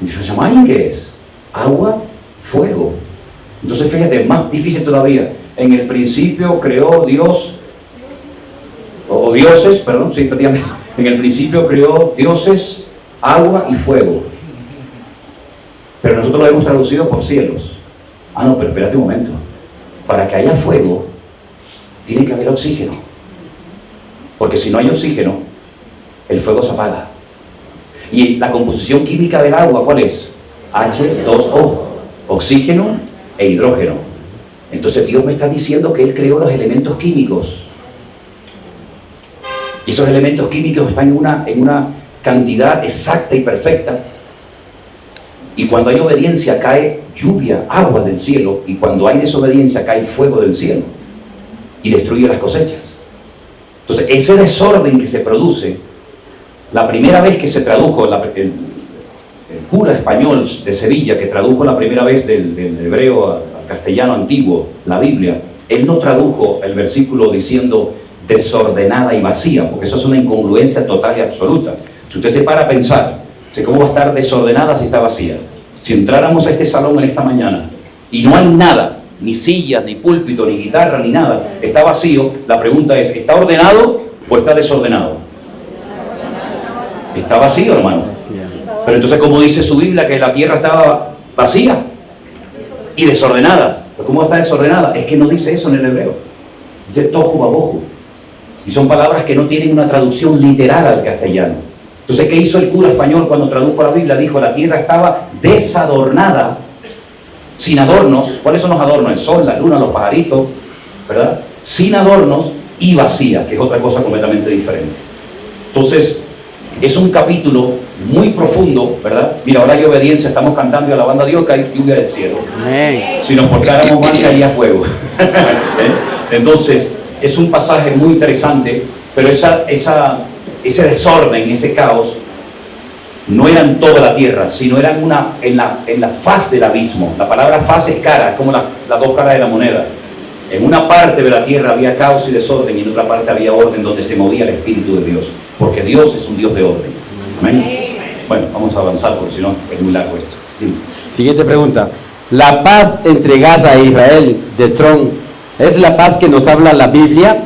¿Y hashamayim qué es? Agua, fuego. Entonces fíjate, más difícil todavía. En el principio creó Dios, o dioses, perdón, sí, efectivamente. En el principio creó dioses, agua y fuego. Pero nosotros lo hemos traducido por cielos. Ah, no, pero espérate un momento. Para que haya fuego, tiene que haber oxígeno. Porque si no hay oxígeno, el fuego se apaga. Y la composición química del agua, ¿cuál es? H2O, oxígeno e hidrógeno. Entonces Dios me está diciendo que Él creó los elementos químicos. Y esos elementos químicos están en una cantidad exacta y perfecta Y cuando hay obediencia cae lluvia, agua del cielo, y cuando hay desobediencia cae fuego del cielo y destruye las cosechas. Entonces, ese desorden que se produce, la primera vez que se tradujo, el cura español de Sevilla, que tradujo la primera vez del hebreo al castellano antiguo, la Biblia, él no tradujo el versículo diciendo desordenada y vacía, porque eso es una incongruencia total y absoluta. Si usted se para a pensar, ¿cómo va a estar desordenada si está vacía? Si entráramos a este salón en esta mañana y no hay nada, ni sillas, ni púlpito, ni guitarra, ni nada, está vacío, la pregunta es, ¿está ordenado o está desordenado? Está vacío, hermano. Pero entonces, ¿cómo dice su Biblia que la tierra estaba vacía y desordenada? ¿Pero cómo está desordenada? Es que no dice eso en el hebreo. Dice tohu babohu. Y son palabras que no tienen una traducción literal al castellano. Entonces, ¿qué hizo el cura español cuando tradujo la Biblia? Dijo, la tierra estaba desadornada, sin adornos. ¿Cuáles son los adornos? El sol, la luna, los pajaritos, ¿verdad? Sin adornos y vacía, que es otra cosa completamente diferente. Entonces, es un capítulo muy profundo, ¿verdad? Mira, ahora hay obediencia, estamos cantando y alabando a Dios, que hay lluvia del cielo. Si nos portáramos mal, caería fuego. Entonces, es un pasaje muy interesante, pero ese desorden, ese caos, no era en toda la tierra, sino era en la faz del abismo. La palabra faz es cara, es como las dos caras de la moneda. En una parte de la tierra había caos y desorden, y en otra parte había orden donde se movía el Espíritu de Dios, porque Dios es un Dios de orden. ¿Amén? Bueno, vamos a avanzar porque si no es muy largo esto. Dime. Siguiente pregunta. La paz entre Gaza e Israel de Trump, ¿es la paz que nos habla la Biblia?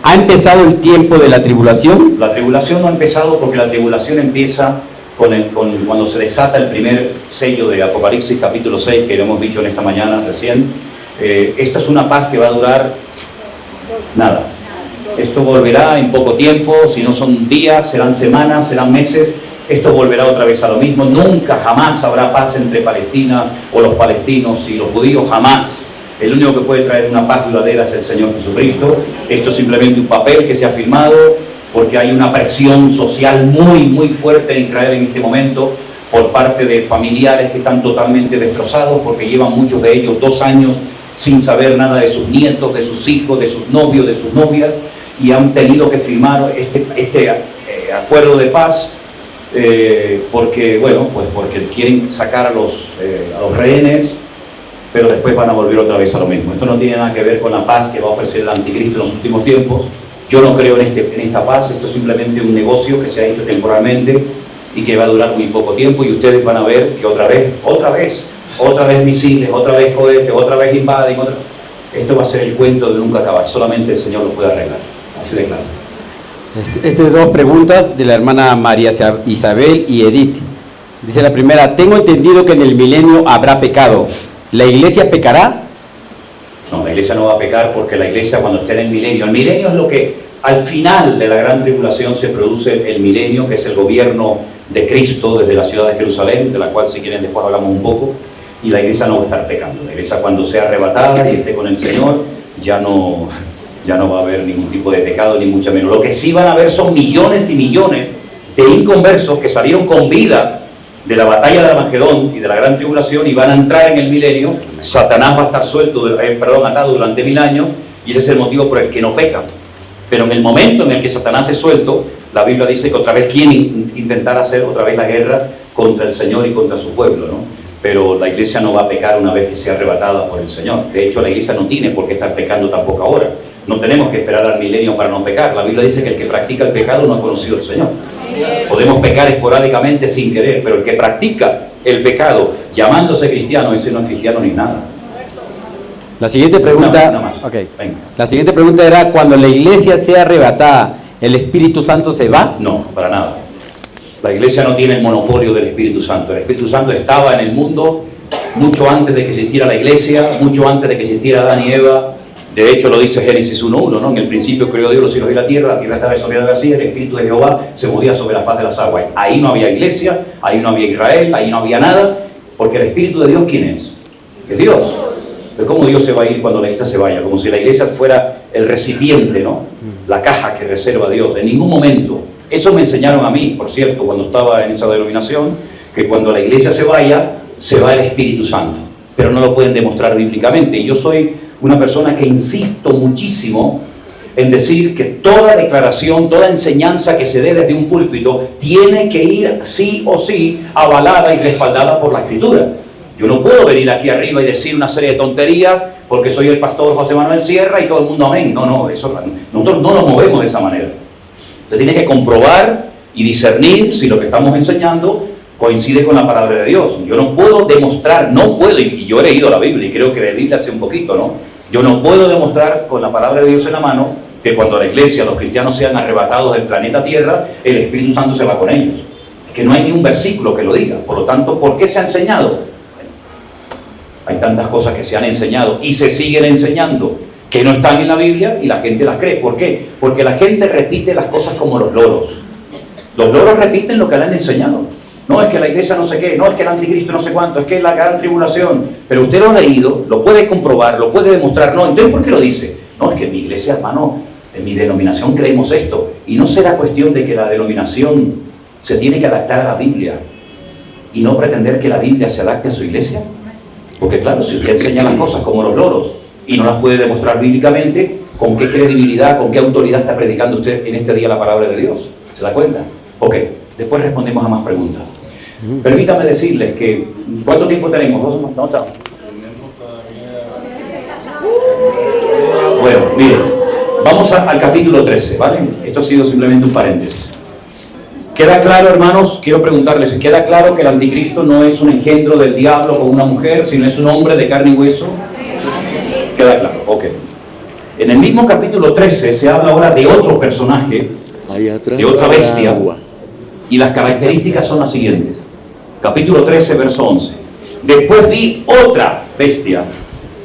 ¿Ha empezado el tiempo de la tribulación? La tribulación no ha empezado porque la tribulación empieza cuando se desata el primer sello de Apocalipsis capítulo 6, que lo hemos dicho en esta mañana recién. Esta es una paz que va a durar nada. Esto volverá en poco tiempo, si no son días, serán semanas, serán meses. Esto volverá otra vez a lo mismo. Nunca, jamás habrá paz entre Palestina o los palestinos y los judíos, jamás. El único que puede traer una paz duradera es el Señor Jesucristo. Esto es simplemente un papel que se ha firmado porque hay una presión social muy, muy fuerte en Israel en este momento por parte de familiares que están totalmente destrozados porque llevan muchos de ellos 2 años sin saber nada de sus nietos, de sus hijos, de sus novios, de sus novias, y han tenido que firmar este acuerdo de paz porque quieren sacar a los rehenes, pero después van a volver otra vez a lo mismo. Esto no tiene nada que ver con la paz que va a ofrecer el anticristo en los últimos tiempos. Yo no creo en esta paz. Esto es simplemente un negocio que se ha hecho temporalmente y que va a durar muy poco tiempo, y ustedes van a ver que otra vez misiles, otra vez cohetes, otra vez invaden, esto va a ser el cuento de nunca acabar. Solamente el Señor lo puede arreglar, así de claro. Estas 2 preguntas de la hermana María Isabel y Edith. Dice la primera, tengo entendido que en el milenio habrá pecado. ¿La iglesia pecará? No, la iglesia no va a pecar, porque la iglesia cuando esté en el milenio es lo que al final de la gran tribulación se produce el milenio, que es el gobierno de Cristo desde la ciudad de Jerusalén, de la cual si quieren después hablamos un poco, y la iglesia no va a estar pecando. La iglesia cuando sea arrebatada y esté con el Señor ya no va a haber ningún tipo de pecado, ni mucho menos. Lo que sí van a haber son millones y millones de inconversos que salieron con vida de la batalla de Armagedón y de la gran tribulación y van a entrar en el milenio. Satanás va a estar atado durante 1000 años, y ese es el motivo por el que no peca. Pero en el momento en el que Satanás es suelto, la Biblia dice que otra vez quieren intentar hacer otra vez la guerra contra el Señor y contra su pueblo, ¿no? Pero la iglesia no va a pecar una vez que sea arrebatada por el Señor. De hecho, la iglesia no tiene por qué estar pecando tampoco ahora. No tenemos que esperar al milenio para no pecar. La Biblia dice que el que practica el pecado no ha conocido al Señor. Podemos pecar esporádicamente sin querer, pero el que practica el pecado llamándose cristiano, ese no es cristiano ni nada. La siguiente pregunta, Una más. Okay. Venga. La siguiente pregunta era, cuando la iglesia sea arrebatada, ¿el Espíritu Santo se va? No, para nada. La iglesia no tiene el monopolio del Espíritu Santo. El Espíritu Santo estaba en el mundo mucho antes de que existiera la iglesia, mucho antes de que existiera Adán y Eva. De hecho, lo dice Génesis 1:1, ¿no? En el principio creó Dios los cielos y la tierra estaba desordenada así, el Espíritu de Jehová se movía sobre la faz de las aguas. Ahí no había iglesia, ahí no había Israel, ahí no había nada, porque el Espíritu de Dios, ¿quién es? Es Dios. Pero ¿cómo Dios se va a ir cuando la iglesia se vaya? Como si la iglesia fuera el recipiente, ¿no? La caja que reserva Dios. En ningún momento. Eso me enseñaron a mí, por cierto, cuando estaba en esa denominación, que cuando la iglesia se vaya, se va el Espíritu Santo, pero no lo pueden demostrar bíblicamente. Y yo soy una persona que insisto muchísimo en decir que toda declaración, toda enseñanza que se dé desde un púlpito tiene que ir sí o sí avalada y respaldada por la Escritura. Yo no puedo venir aquí arriba y decir una serie de tonterías porque soy el pastor José Manuel Sierra y todo el mundo amén. No, nosotros no nos movemos de esa manera. Usted tiene que comprobar y discernir si lo que estamos enseñando coincide con la palabra de Dios. Yo no puedo demostrar, y yo he leído la Biblia y creo que de Biblia hace un poquito, ¿no? Yo no puedo demostrar con la palabra de Dios en la mano que cuando la iglesia, los cristianos sean arrebatados del planeta Tierra, el Espíritu Santo se va con ellos. Que no hay ni un versículo que lo diga. Por lo tanto, ¿por qué se ha enseñado? Bueno, hay tantas cosas que se han enseñado y se siguen enseñando que no están en la Biblia y la gente las cree. ¿Por qué? Porque la gente repite las cosas como los loros. Los loros repiten lo que le han enseñado. No, es que la iglesia no sé qué, no, es que el anticristo no sé cuánto, es que es la gran tribulación. Pero usted lo ha leído, lo puede comprobar, lo puede demostrar. No, entonces ¿por qué lo dice? No, es que en mi iglesia, hermano, en mi denominación creemos esto. Y no será cuestión de que la denominación se tiene que adaptar a la Biblia y no pretender que la Biblia se adapte a su iglesia. Porque claro, si usted enseña las cosas como los loros y no las puede demostrar bíblicamente, ¿con qué credibilidad, con qué autoridad está predicando usted en este día la palabra de Dios? ¿Se da cuenta? Ok, después respondemos a más preguntas. Permítame decirles que... ¿Cuánto tiempo tenemos? ¿2 notas? Bueno, miren, vamos al capítulo 13, ¿vale? Esto ha sido simplemente un paréntesis. ¿Queda claro, hermanos? Quiero preguntarles, ¿queda claro que el anticristo no es un engendro del diablo con una mujer, sino es un hombre de carne y hueso? ¿Queda claro? Ok. En el mismo capítulo 13 se habla ahora de otro personaje, de otra bestia, y las características son las siguientes. Capítulo 13, verso 11. Después vi otra bestia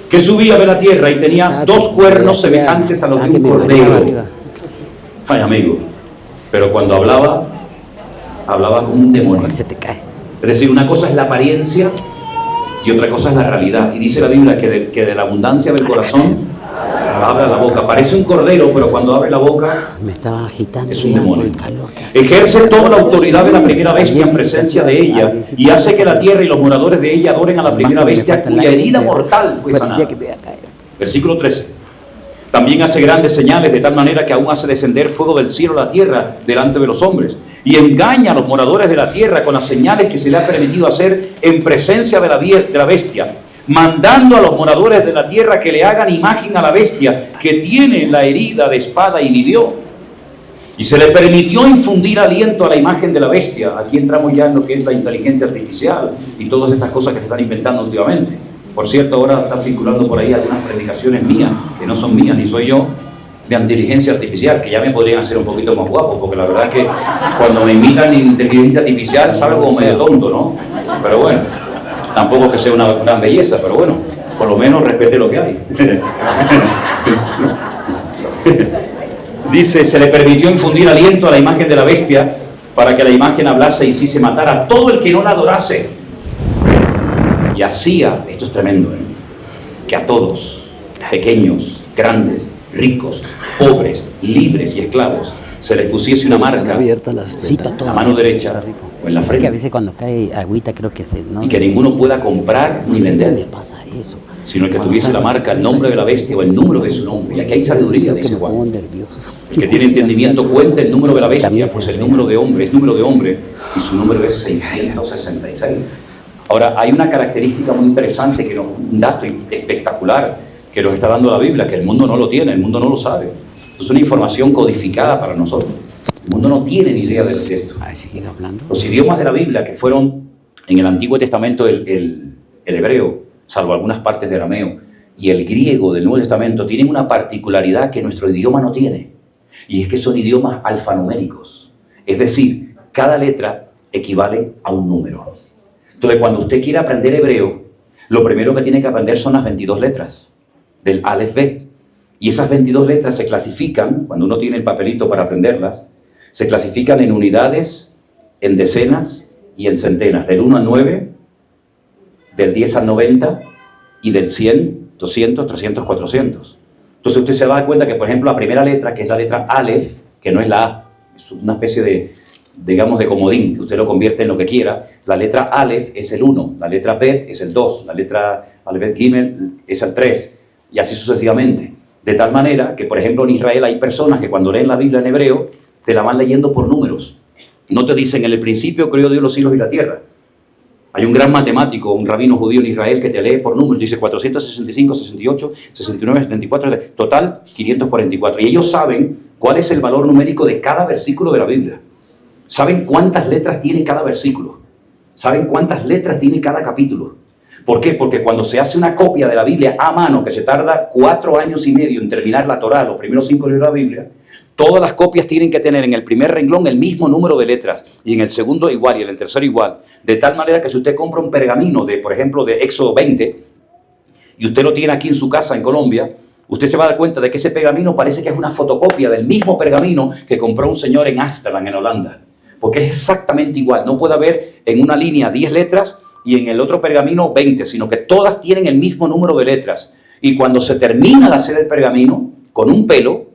que subía de la tierra y tenía 2 cuernos semejantes a los de un cordero. Ay, amigo, pero cuando hablaba como un demonio. Se te cae. Es decir, una cosa es la apariencia y otra cosa es la realidad. Y dice la Biblia que de la abundancia del corazón habla la boca. Parece un cordero, pero cuando abre la boca me estaba agitando, es un demonio. el calor que hace. Ejerce toda la autoridad de la primera bestia en presencia de ella y hace que la tierra y los moradores de ella adoren a la primera bestia cuya herida mortal fue sanada. Versículo 13. También hace grandes señales de tal manera que aún hace descender fuego del cielo a la tierra delante de los hombres y engaña a los moradores de la tierra con las señales que se le ha permitido hacer en presencia de la bestia, mandando a los moradores de la tierra que le hagan imagen a la bestia que tiene la herida de espada y vivió. Y se le permitió infundir aliento a la imagen de la bestia. Aquí entramos ya en lo que es la inteligencia artificial y todas estas cosas que se están inventando últimamente. Por cierto, ahora está circulando por ahí algunas predicaciones mías, que no son mías ni soy yo, de inteligencia artificial, que ya me podrían hacer un poquito más guapo, porque la verdad es que cuando me invitan en inteligencia artificial salgo como medio tonto, ¿no? Pero bueno, tampoco que sea una gran belleza, pero bueno, por lo menos respete lo que hay. Dice, se le permitió infundir aliento a la imagen de la bestia para que la imagen hablase y hiciese matar a todo el que no la adorase. Y hacía, esto es tremendo, que a todos, pequeños, grandes, ricos, pobres, libres y esclavos, se les pusiese una marca en la mano derecha o en la frente. A veces cuando cae agüita creo que se... Y que ninguno pueda comprar ni vender, sino el que tuviese la marca, el nombre de la bestia o el número de su nombre. Y aquí hay sabiduría, dice Juan. El que tiene entendimiento cuenta el número de la bestia, pues el número de hombre es número de hombre y su número es 666. Ahora, hay una característica muy interesante, un dato espectacular que nos está dando la Biblia, que el mundo no lo tiene, el mundo no lo sabe. Esto es una información codificada para nosotros. El mundo no tiene ni idea de esto. Los idiomas de la Biblia, que fueron en el Antiguo Testamento el hebreo, salvo algunas partes del arameo, y el griego del Nuevo Testamento, tienen una particularidad que nuestro idioma no tiene. Y es que son idiomas alfanuméricos. Es decir, cada letra equivale a un número. Entonces, cuando usted quiere aprender hebreo, lo primero que tiene que aprender son las 22 letras del Aleph Bet. Y esas 22 letras se clasifican, cuando uno tiene el papelito para aprenderlas, se clasifican en unidades, en decenas y en centenas, del 1 al 9, del 10 al 90 y del 100, 200, 300, 400. Entonces usted se va a dar cuenta que, por ejemplo, la primera letra, que es la letra Aleph, que no es la A, es una especie digamos, de comodín, que usted lo convierte en lo que quiera. La letra Aleph es el 1, la letra Bet es el 2, la letra Aleph Gimel es el 3, y así sucesivamente. De tal manera que, por ejemplo, en Israel hay personas que cuando leen la Biblia en hebreo, te la van leyendo por números. No te dicen, en el principio creó Dios los cielos y la tierra. Hay un gran matemático, un rabino judío en Israel que te lee por números, dice 465, 68, 69, 74, total 544. Y ellos saben cuál es el valor numérico de cada versículo de la Biblia. Saben cuántas letras tiene cada versículo. Saben cuántas letras tiene cada capítulo. ¿Por qué? Porque cuando se hace una copia de la Biblia a mano, que se tarda 4 años y medio en terminar la Torá, los primeros 5 libros de la Biblia, todas las copias tienen que tener en el primer renglón el mismo número de letras, y en el segundo igual, y en el tercero igual. De tal manera que si usted compra un pergamino, por ejemplo, de Éxodo 20, y usted lo tiene aquí en su casa en Colombia, usted se va a dar cuenta de que ese pergamino parece que es una fotocopia del mismo pergamino que compró un señor en Ámsterdam, en Holanda. Porque es exactamente igual. No puede haber en una línea 10 letras y en el otro pergamino 20, sino que todas tienen el mismo número de letras. Y cuando se termina de hacer el pergamino, con un pelo,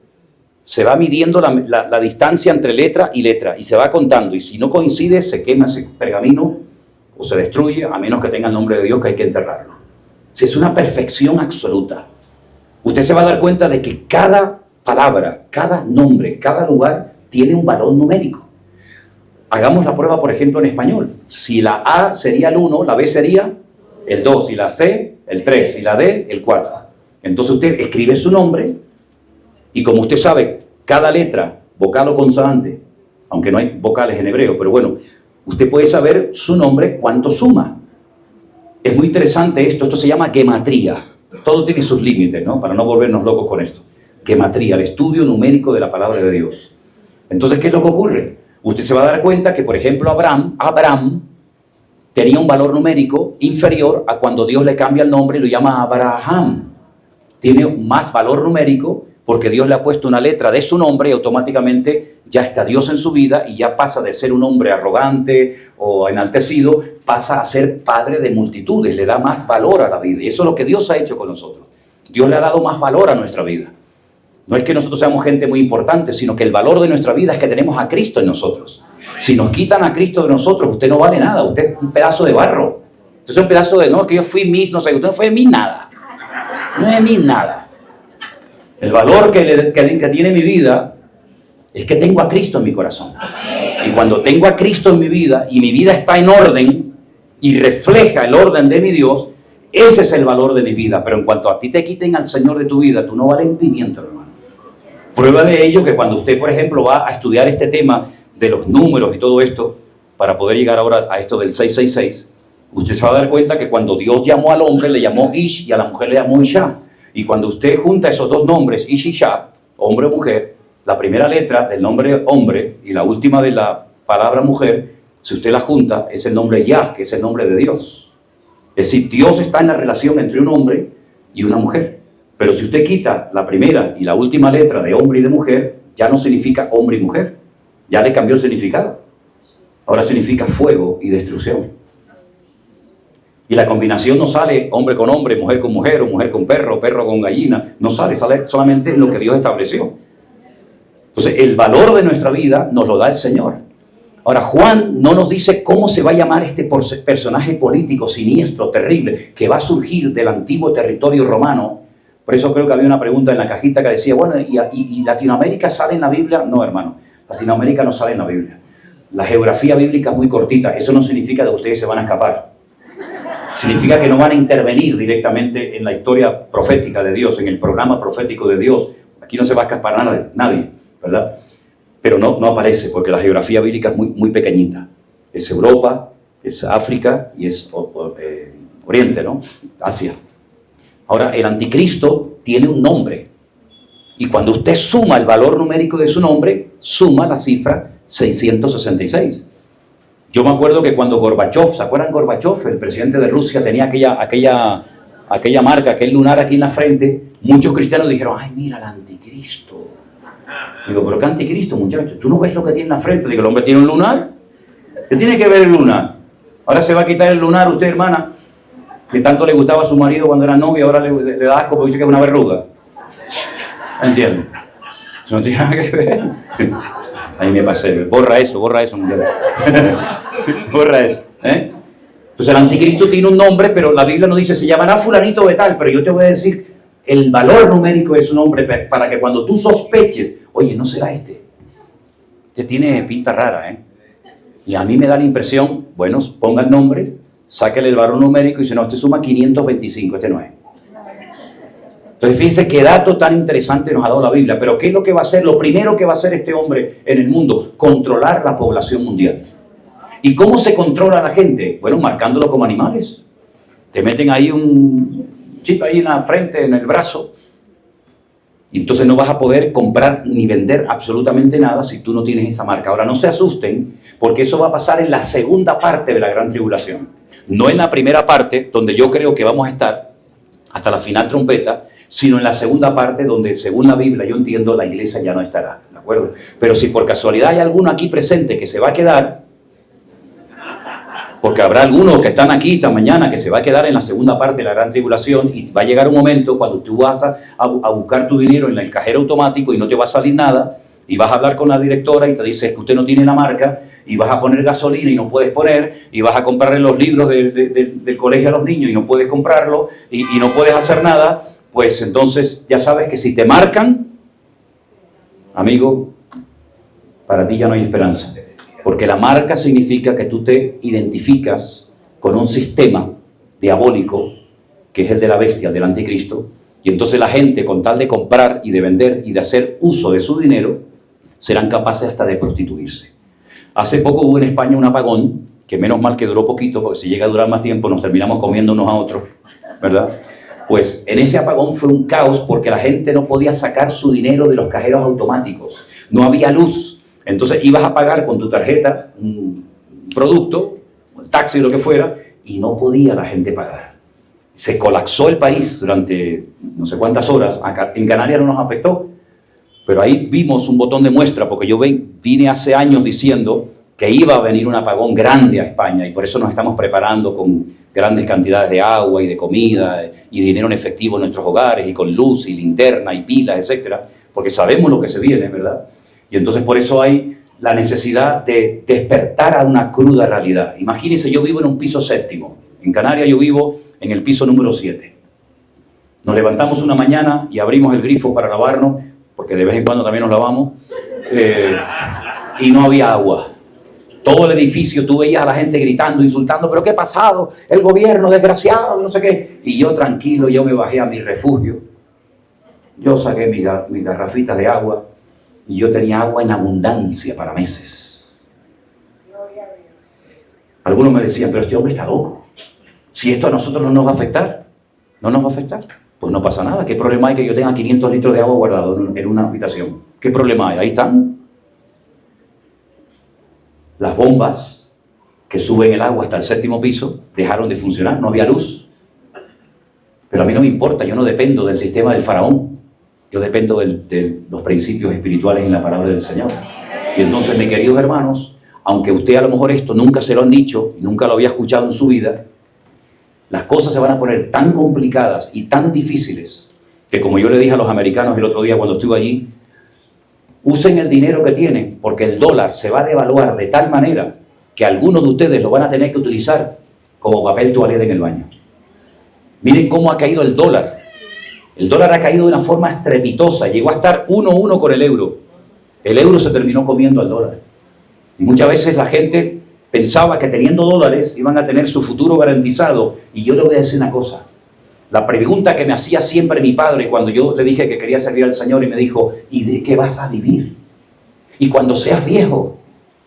se va midiendo la distancia entre letra y letra y se va contando. Y si no coincide, se quema ese pergamino o se destruye, a menos que tenga el nombre de Dios, que hay que enterrarlo. Es una perfección absoluta. Usted se va a dar cuenta de que cada palabra, cada nombre, cada lugar tiene un valor numérico. Hagamos la prueba, por ejemplo, en español. Si la A sería el 1, la B sería el 2, y la C el 3, y la D el 4. Entonces usted escribe su nombre, y como usted sabe, cada letra, vocal o consonante, aunque no hay vocales en hebreo, pero bueno, usted puede saber su nombre cuánto suma. Es muy interesante esto se llama gematría. Todo tiene sus límites, ¿no? Para no volvernos locos con esto. Gematría, el estudio numérico de la palabra de Dios. Entonces, ¿qué es lo que ocurre? Usted se va a dar cuenta que, por ejemplo, Abraham tenía un valor numérico inferior a cuando Dios le cambia el nombre y lo llama Abraham. Tiene más valor numérico porque Dios le ha puesto una letra de su nombre y automáticamente ya está Dios en su vida y ya pasa de ser un hombre arrogante o enaltecido, pasa a ser padre de multitudes, le da más valor a la vida. Y eso es lo que Dios ha hecho con nosotros. Dios le ha dado más valor a nuestra vida. No es que nosotros seamos gente muy importante, sino que el valor de nuestra vida es que tenemos a Cristo en nosotros. Si nos quitan a Cristo de nosotros, usted no vale nada, usted es un pedazo de barro. Usted es un pedazo de, no, es que yo fui Miss, no sé, usted no fue de mí nada. No es de mí nada. El valor que tiene mi vida es que tengo a Cristo en mi corazón. Y cuando tengo a Cristo en mi vida y mi vida está en orden y refleja el orden de mi Dios, ese es el valor de mi vida. Pero en cuanto a ti te quiten al Señor de tu vida, tú no vales un pimiento, hermano. Prueba de ello que cuando usted, por ejemplo, va a estudiar este tema de los números y todo esto, para poder llegar ahora a esto del 666, usted se va a dar cuenta que cuando Dios llamó al hombre, le llamó Ish y a la mujer le llamó Isha. Y cuando usted junta esos dos nombres, Ish y Isha, hombre o mujer, la primera letra del nombre hombre y la última de la palabra mujer, si usted la junta, es el nombre Yah, que es el nombre de Dios. Es decir, Dios está en la relación entre un hombre y una mujer. Pero si usted quita la primera y la última letra de hombre y de mujer, ya no significa hombre y mujer. Ya le cambió el significado. Ahora significa fuego y destrucción. Y la combinación no sale hombre con hombre, mujer con mujer, o mujer con perro, perro con gallina. No sale, sale solamente lo que Dios estableció. Entonces, el valor de nuestra vida nos lo da el Señor. Ahora, Juan no nos dice cómo se va a llamar este personaje político siniestro, terrible, que va a surgir del antiguo territorio romano. Por eso creo que había una pregunta en la cajita que decía, bueno, ¿y Latinoamérica sale en la Biblia? No, hermano, Latinoamérica no sale en la Biblia. La geografía bíblica es muy cortita. Eso no significa que ustedes se van a escapar. Significa que no van a intervenir directamente en la historia profética de Dios, en el programa profético de Dios. Aquí no se va a escapar nadie, ¿verdad? Pero no aparece, porque la geografía bíblica es muy pequeñita. Es Europa, es África y es Oriente, ¿no? Asia. Ahora, el anticristo tiene un nombre. Y cuando usted suma el valor numérico de su nombre, suma la cifra 666. Yo me acuerdo que cuando Gorbachev, ¿se acuerdan Gorbachev? El presidente de Rusia tenía aquella marca, aquel lunar aquí en la frente. Muchos cristianos dijeron, ay, mira el anticristo. Digo, ¿pero qué anticristo, muchacho? ¿Tú no ves lo que tiene en la frente? Digo, ¿el hombre tiene un lunar? ¿Qué tiene que ver el lunar? Ahora se va a quitar el lunar usted, hermana, que tanto le gustaba a su marido cuando era novia, ahora le da asco porque dice que es una verruga. ¿Entiende? Eso no tiene nada que ver. Ahí me pasé. Borra eso, muchachos. Borra eso. Entonces el anticristo tiene un nombre, pero la Biblia no dice se llamará fulanito de tal, pero yo te voy a decir el valor numérico de su nombre para que cuando tú sospeches, oye, no será este. Este tiene pinta rara, Y a mí me da la impresión, bueno, ponga el nombre, sáquele el valor numérico y dice, no, este suma 525, este no es. Entonces fíjense qué dato tan interesante nos ha dado la Biblia. Pero ¿qué es lo que va a hacer? Lo primero que va a hacer este hombre en el mundo, controlar la población mundial. ¿Y cómo se controla a la gente? Bueno, marcándolo como animales. Te meten ahí un chip ahí en la frente, en el brazo, y entonces no vas a poder comprar ni vender absolutamente nada si tú no tienes esa marca. Ahora, no se asusten, porque eso va a pasar en la segunda parte de la gran tribulación. No en la primera parte, donde yo creo que vamos a estar hasta la final trompeta, sino en la segunda parte donde, según la Biblia, yo entiendo, la iglesia ya no estará, ¿de acuerdo? Pero si por casualidad hay alguno aquí presente que se va a quedar, porque habrá algunos que están aquí esta mañana que se va a quedar en la segunda parte de la gran tribulación y va a llegar un momento cuando tú vas a buscar tu dinero en el cajero automático y no te va a salir nada, y vas a hablar con la directora y te dice que usted no tiene la marca, y vas a poner gasolina y no puedes poner, y vas a comprarle los libros del colegio a los niños y no puedes comprarlo, y no puedes hacer nada, pues entonces ya sabes que si te marcan, amigo, para ti ya no hay esperanza. Porque la marca significa que tú te identificas con un sistema diabólico, que es el de la bestia, el del anticristo, y entonces la gente, con tal de comprar y de vender y de hacer uso de su dinero, serán capaces hasta de prostituirse. Hace poco hubo en España un apagón, que menos mal que duró poquito, porque si llega a durar más tiempo nos terminamos comiendo unos a otros, ¿verdad? Pues en ese apagón fue un caos porque la gente no podía sacar su dinero de los cajeros automáticos, no había luz. Entonces ibas a pagar con tu tarjeta un producto, un taxi, lo que fuera, y no podía la gente pagar. Se colapsó el país durante no sé cuántas horas. Acá, en Canarias no nos afectó, pero ahí vimos un botón de muestra, porque yo vine hace años diciendo que iba a venir un apagón grande a España, y por eso nos estamos preparando con grandes cantidades de agua y de comida y dinero en efectivo en nuestros hogares, y con luz y linterna y pilas, etcétera, porque sabemos lo que se viene, ¿verdad? Y entonces por eso hay la necesidad de despertar a una cruda realidad. Imagínense, yo vivo en un piso séptimo. En Canarias yo vivo en el piso número 7. Nos levantamos una mañana y abrimos el grifo para lavarnos, porque de vez en cuando también nos lavamos, y no había agua. Todo el edificio, tú veías a la gente gritando, insultando, ¿pero qué ha pasado? El gobierno desgraciado, no sé qué. Y yo tranquilo, yo me bajé a mi refugio. Yo saqué mis garrafitas de agua, y yo tenía agua en abundancia para meses. Algunos me decían, pero este hombre está loco. Si esto a nosotros no nos va a afectar, ¿no nos va a afectar? Pues no pasa nada. ¿Qué problema hay que yo tenga 500 litros de agua guardado en una habitación? ¿Qué problema hay? Ahí están. Las bombas que suben el agua hasta el 7º piso dejaron de funcionar, no había luz. Pero a mí no me importa, yo no dependo del sistema del faraón. Yo dependo de los principios espirituales en la palabra del Señor. Y entonces, mis queridos hermanos, aunque usted a lo mejor esto nunca se lo han dicho y nunca lo había escuchado en su vida, las cosas se van a poner tan complicadas y tan difíciles que, como yo le dije a los americanos el otro día cuando estuve allí, usen el dinero que tienen, porque el dólar se va a devaluar de tal manera que algunos de ustedes lo van a tener que utilizar como papel toalete en el baño. Miren cómo ha caído el dólar. El dólar ha caído de una forma estrepitosa, llegó a estar 1-1 con el euro. El euro se terminó comiendo al dólar. Y muchas veces la gente pensaba que teniendo dólares iban a tener su futuro garantizado. Y yo le voy a decir una cosa. La pregunta que me hacía siempre mi padre cuando yo le dije que quería servir al Señor, y me dijo, ¿y de qué vas a vivir? Y cuando seas viejo,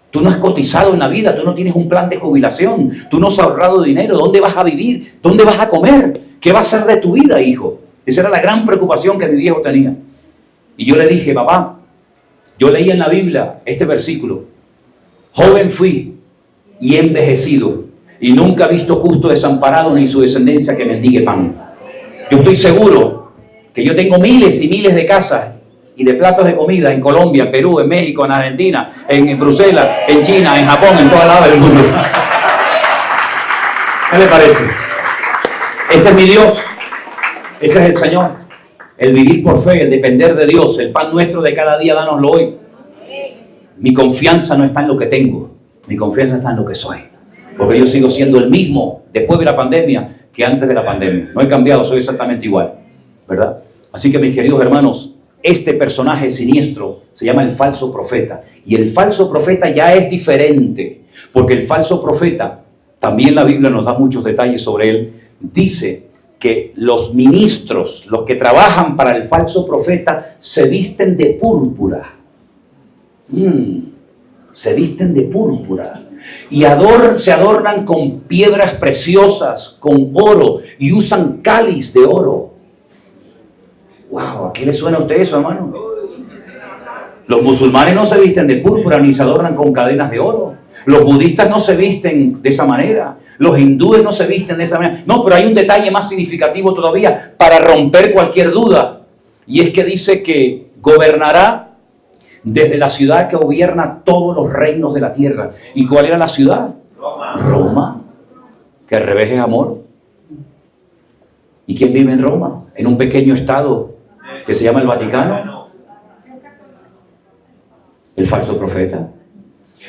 tú no has cotizado en la vida, tú no tienes un plan de jubilación, tú no has ahorrado dinero, ¿dónde vas a vivir? ¿Dónde vas a comer? ¿Qué va a ser de tu vida, hijo? Esa era la gran preocupación que mi viejo tenía. Y yo le dije, papá, yo leí en la Biblia este versículo: joven fui y he envejecido, y nunca he visto justo desamparado ni su descendencia que mendigue pan. Yo estoy seguro que yo tengo miles y miles de casas y de platos de comida en Colombia, en Perú, en México, en Argentina, en Bruselas, en China, en Japón, en todas lados del mundo. ¿Qué le parece? Ese es mi Dios. Ese es el Señor. El vivir por fe, el depender de Dios, el pan nuestro de cada día, dánoslo hoy. mi confianza no está en lo que tengo, mi confianza está en lo que soy. Porque yo sigo siendo el mismo después de la pandemia que antes de la pandemia. No he cambiado, soy exactamente igual, ¿verdad? Así que mis queridos hermanos, este personaje siniestro se llama el falso profeta. Y el falso profeta ya es diferente, porque el falso profeta, también la Biblia nos da muchos detalles sobre él, dice que los ministros, los que trabajan para el falso profeta, se visten de púrpura. Se visten de púrpura. Y se adornan con piedras preciosas, con oro, y usan cáliz de oro. Wow, ¿a qué le suena a usted eso, hermano? Los musulmanes no se visten de púrpura ni se adornan con cadenas de oro. Los budistas no se visten de esa manera. Los hindúes no se visten de esa manera. No, pero hay un detalle más significativo todavía para romper cualquier duda. Y es que dice que gobernará desde la ciudad que gobierna todos los reinos de la tierra. ¿Y cuál era la ciudad? Roma. Que al revés es amor. ¿Y quién vive en Roma? En un pequeño estado que se llama el Vaticano. El falso profeta.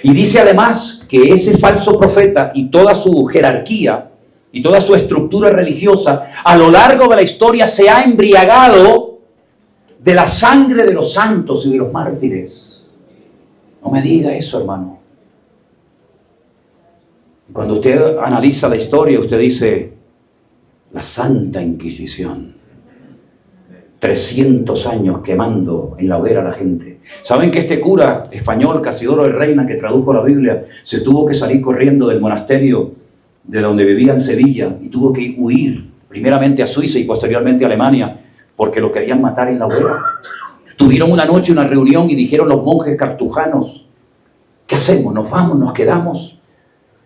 Y dice además que ese falso profeta y toda su jerarquía y toda su estructura religiosa a lo largo de la historia se ha embriagado de la sangre de los santos y de los mártires. No me diga eso, hermano. Cuando usted analiza la historia, usted dice, la Santa Inquisición. 300 años quemando en la hoguera a la gente. ¿Saben que este cura español, Casidoro de Reina, que tradujo la Biblia, se tuvo que salir corriendo del monasterio de donde vivía en Sevilla y tuvo que huir primeramente a Suiza y posteriormente a Alemania porque lo querían matar en la hoguera? Tuvieron una noche una reunión y dijeron los monjes cartujanos, ¿qué hacemos? ¿Nos vamos? ¿Nos quedamos?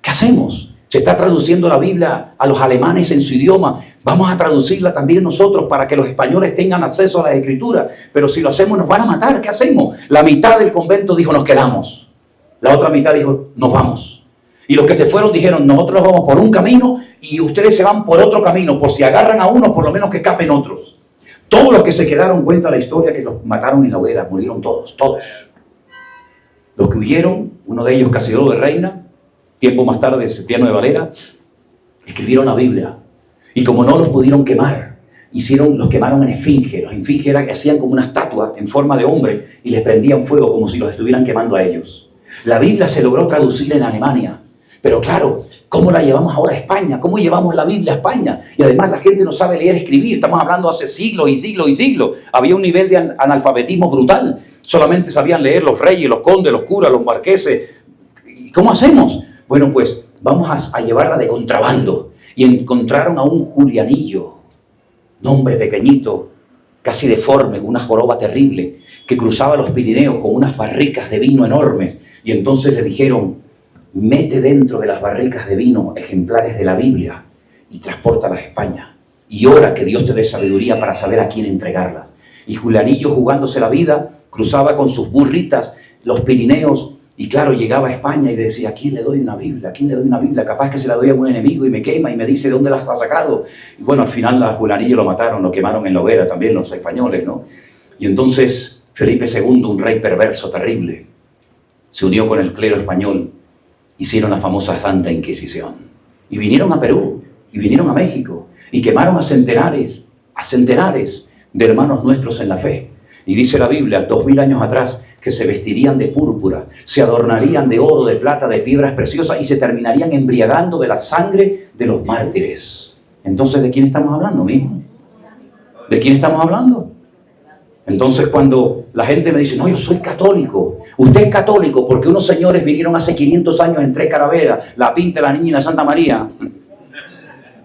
¿Qué hacemos? Se está traduciendo la Biblia a los alemanes en su idioma. Vamos a traducirla también nosotros para que los españoles tengan acceso a las escrituras. Pero si lo hacemos nos van a matar. ¿Qué hacemos? La mitad del convento dijo nos quedamos. La otra mitad dijo nos vamos. Y los que se fueron dijeron nosotros vamos por un camino y ustedes se van por otro camino. Por si agarran a uno, por lo menos que escapen otros. Todos los que se quedaron, cuenta la historia, que los mataron en la hoguera. Murieron todos. Los que huyeron, uno de ellos Casidoro de Reina, tiempo más tarde, Cipriano de Valera, escribieron la Biblia. Y como no los pudieron quemar, los quemaron en esfinge. Los esfinges hacían como una estatua en forma de hombre y les prendían fuego como si los estuvieran quemando a ellos. La Biblia se logró traducir en Alemania. Pero claro, ¿cómo la llevamos ahora a España? ¿Cómo llevamos la Biblia a España? Y además la gente no sabe leer y escribir. Estamos hablando hace siglos y siglos y siglos. Había un nivel de analfabetismo brutal. Solamente sabían leer los reyes, los condes, los curas, los marqueses. ¿Y cómo hacemos? Bueno, pues vamos a llevarla de contrabando. Y encontraron a un Julianillo, un hombre pequeñito, casi deforme, con una joroba terrible, que cruzaba los Pirineos con unas barricas de vino enormes. Y entonces le dijeron, mete dentro de las barricas de vino ejemplares de la Biblia y transpórtalas a España. Y ora que Dios te dé sabiduría para saber a quién entregarlas. Y Julianillo, jugándose la vida, cruzaba con sus burritas los Pirineos. Y claro, llegaba a España y decía, ¿a quién le doy una Biblia? ¿A quién le doy una Biblia? Capaz que se la doy a un enemigo y me quema y me dice de dónde las ha sacado. Y bueno, al final a Julianillo lo mataron, lo quemaron en la hoguera también los españoles, ¿no? Y entonces Felipe II, un rey perverso, terrible, se unió con el clero español, hicieron la famosa Santa Inquisición. Y vinieron a Perú, y vinieron a México, y quemaron a centenares de hermanos nuestros en la fe. Y dice la Biblia, 2000 años atrás, que se vestirían de púrpura, se adornarían de oro, de plata, de piedras preciosas y se terminarían embriagando de la sangre de los mártires. Entonces, ¿de quién estamos hablando, mismo? ¿De quién estamos hablando? Entonces, cuando la gente me dice, no, yo soy católico. Usted es católico porque unos señores vinieron hace 500 años en 3 calaveras, la Pinta, la Niña y la Santa María.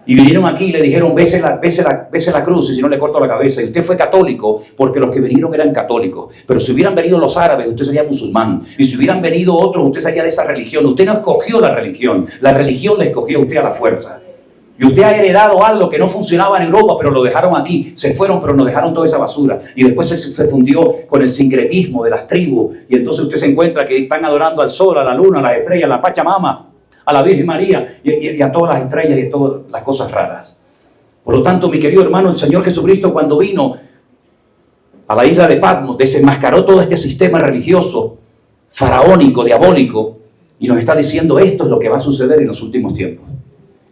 Y vinieron aquí y le dijeron, bese la cruz y si no le corto la cabeza. Y usted fue católico porque los que vinieron eran católicos. Pero si hubieran venido los árabes, usted sería musulmán. Y si hubieran venido otros, usted sería de esa religión. Usted no escogió la religión le escogió a usted a la fuerza. Y usted ha heredado algo que no funcionaba en Europa, pero lo dejaron aquí. Se fueron, pero nos dejaron toda esa basura. Y después se fundió con el sincretismo de las tribus. Y entonces usted se encuentra que están adorando al sol, a la luna, a las estrellas, a la Pachamama, a la Virgen María y a todas las estrellas y a todas las cosas raras. Por lo tanto, mi querido hermano, el Señor Jesucristo, cuando vino a la isla de Patmos, desenmascaró todo este sistema religioso faraónico, diabólico, y nos está diciendo esto es lo que va a suceder en los últimos tiempos.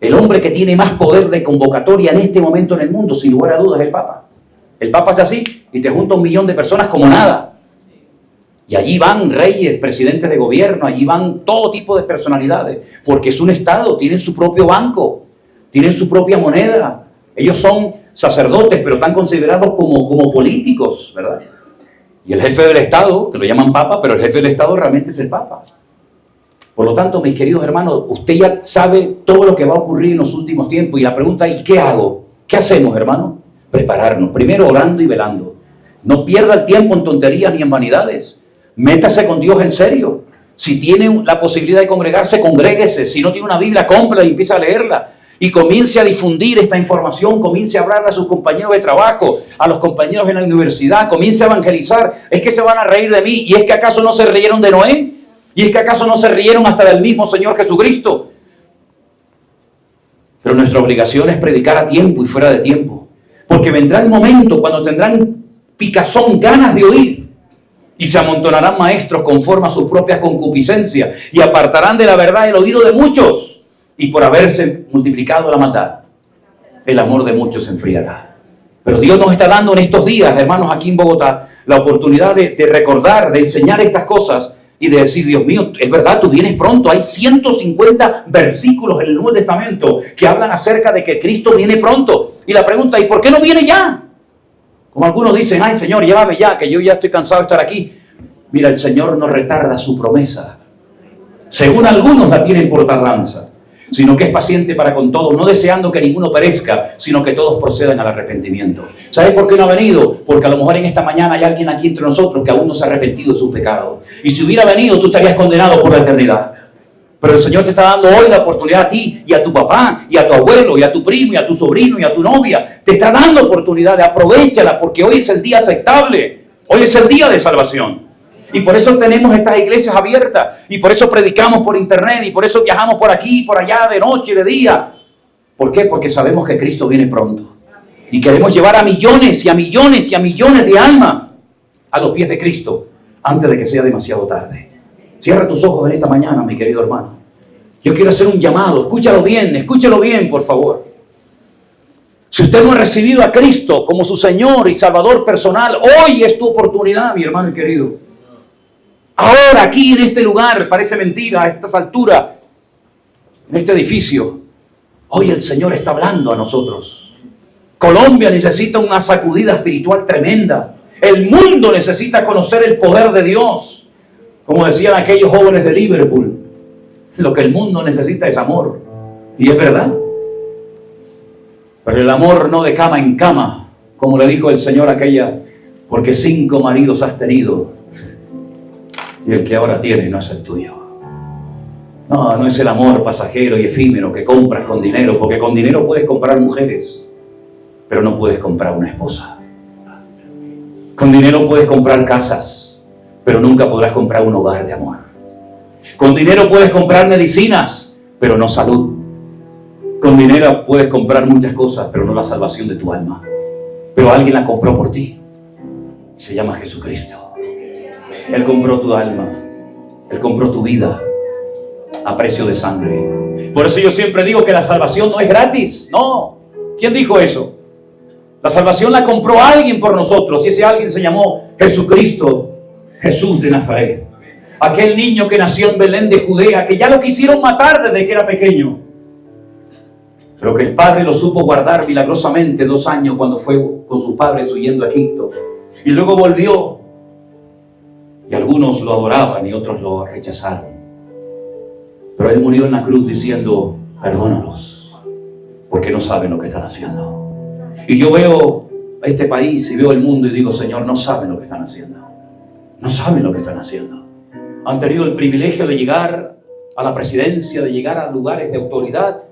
El hombre que tiene más poder de convocatoria en este momento en el mundo, sin lugar a dudas, es el Papa. El Papa es así y te junta 1 millón de personas como nada. Y allí van reyes, presidentes de gobierno, allí van todo tipo de personalidades, porque es un Estado, tienen su propio banco, tienen su propia moneda. Ellos son sacerdotes, pero están considerados como políticos, ¿verdad? Y el jefe del Estado, que lo llaman Papa, pero el jefe del Estado realmente es el Papa. Por lo tanto, mis queridos hermanos, usted ya sabe todo lo que va a ocurrir en los últimos tiempos. Y la pregunta es, ¿y qué hago? ¿Qué hacemos, hermano? Prepararnos. Primero orando y velando. No pierda el tiempo en tonterías ni en vanidades. Métase con Dios en serio. Si tiene la posibilidad de congregarse, congréguese. Si no tiene una Biblia, cómprala y empiece a leerla. Y comience a difundir esta información, comience a hablarle a sus compañeros de trabajo, a los compañeros en la universidad, comience a evangelizar. Es que se van a reír de mí. ¿Y es que acaso no se rieron de Noé? ¿Y es que acaso no se rieron hasta del mismo Señor Jesucristo? Pero nuestra obligación es predicar a tiempo y fuera de tiempo. Porque vendrá el momento cuando tendrán picazón, ganas de oír. Y se amontonarán maestros conforme a sus propias concupiscencias. Y apartarán de la verdad el oído de muchos. Y por haberse multiplicado la maldad, el amor de muchos se enfriará. Pero Dios nos está dando en estos días, hermanos, aquí en Bogotá, la oportunidad de recordar, de enseñar estas cosas y de decir, Dios mío, es verdad, tú vienes pronto. Hay 150 versículos en el Nuevo Testamento que hablan acerca de que Cristo viene pronto. Y la pregunta, ¿y por qué no viene ya? Como algunos dicen, ay Señor, llévame ya, que yo ya estoy cansado de estar aquí. Mira, el Señor no retarda su promesa. Según algunos la tienen por tardanza, sino que es paciente para con todos, no deseando que ninguno perezca, sino que todos procedan al arrepentimiento. ¿Sabes por qué no ha venido? Porque a lo mejor en esta mañana hay alguien aquí entre nosotros que aún no se ha arrepentido de sus pecados. Y si hubiera venido, tú estarías condenado por la eternidad. Pero el Señor te está dando hoy la oportunidad a ti, y a tu papá, y a tu abuelo, y a tu primo, y a tu sobrino, y a tu novia. Te está dando oportunidad, aprovéchala, porque hoy es el día aceptable. Hoy es el día de salvación. Y por eso tenemos estas iglesias abiertas. Y por eso predicamos por internet. Y por eso viajamos por aquí, por allá, de noche, de día. ¿Por qué? Porque sabemos que Cristo viene pronto. Y queremos llevar a millones y a millones y a millones de almas a los pies de Cristo antes de que sea demasiado tarde. Cierra tus ojos en esta mañana, mi querido hermano. Yo quiero hacer un llamado. Escúchalo bien, por favor. Si usted no ha recibido a Cristo como su Señor y Salvador personal, hoy es tu oportunidad, mi hermano y querido. Ahora, aquí en este lugar, parece mentira, a estas alturas, en este edificio, hoy el Señor está hablando a nosotros. Colombia necesita una sacudida espiritual tremenda. El mundo necesita conocer el poder de Dios. Como decían aquellos jóvenes de Liverpool, lo que el mundo necesita es amor. Y es verdad. Pero el amor no de cama en cama, como le dijo el Señor a aquella, porque 5 maridos has tenido. Y el que ahora tienes no es el tuyo. No es el amor pasajero y efímero que compras con dinero, porque con dinero puedes comprar mujeres, pero no puedes comprar una esposa. Con dinero puedes comprar casas, pero nunca podrás comprar un hogar de amor. Con dinero puedes comprar medicinas, pero no salud. Con dinero puedes comprar muchas cosas, pero no la salvación de tu alma. Pero alguien la compró por ti. Se llama Jesucristo. Él compró tu alma, Él compró tu vida a precio de sangre. Por eso yo siempre digo que la salvación no es gratis. No. ¿Quién dijo eso? La salvación la compró alguien por nosotros, y ese alguien se llamó Jesucristo, Jesús de Nazaret. Aquel niño que nació en Belén de Judea, que ya lo quisieron matar desde que era pequeño, pero que el padre lo supo guardar milagrosamente 2 años cuando fue con sus padres huyendo a Egipto. Y luego volvió. Y algunos lo adoraban y otros lo rechazaron. Pero Él murió en la cruz diciendo, perdónalos, porque no saben lo que están haciendo. Y yo veo este país y veo el mundo y digo, Señor, no saben lo que están haciendo. No saben lo que están haciendo. Han tenido el privilegio de llegar a la presidencia, de llegar a lugares de autoridad,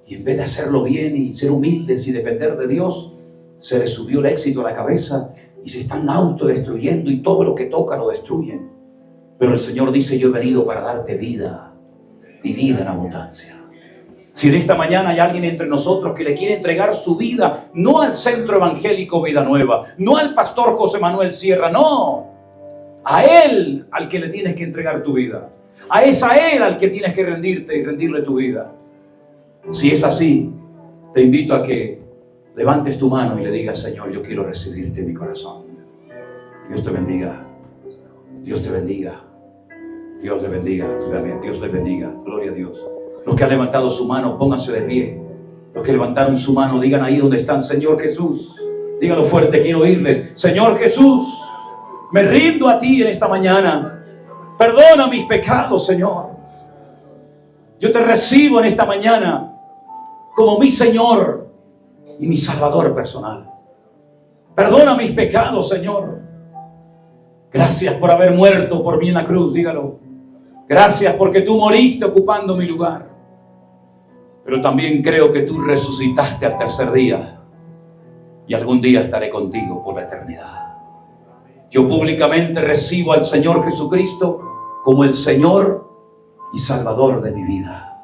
y en vez de hacerlo bien y ser humildes y depender de Dios, se les subió el éxito a la cabeza y se están autodestruyendo, y todo lo que toca lo destruyen. Pero el Señor dice, yo he venido para darte vida, y vida en abundancia. Si en esta mañana hay alguien entre nosotros que le quiere entregar su vida, no al Centro Evangélico Vida Nueva, no al pastor José Manuel Sierra, no, A Él al que le tienes que entregar tu vida. Es a Él al que tienes que rendirte y rendirle tu vida. Si es así, te invito a que levantes tu mano y le digas: Señor, yo quiero recibirte en mi corazón. Dios te bendiga. Dios te bendiga. Dios le bendiga. Dios le bendiga. Gloria a Dios. Los que han levantado su mano, pónganse de pie. Los que levantaron su mano, digan ahí donde están: Señor Jesús. Dígalo fuerte, quiero oírles. Señor Jesús, me rindo a ti en esta mañana. Perdona mis pecados, Señor. Yo te recibo en esta mañana como mi Señor y mi Salvador personal. Perdona mis pecados, Señor. Gracias por haber muerto por mí en la cruz, dígalo. Gracias porque tú moriste ocupando mi lugar. Pero también creo que tú resucitaste al tercer día. Y algún día estaré contigo por la eternidad. Yo públicamente recibo al Señor Jesucristo como el Señor y Salvador de mi vida.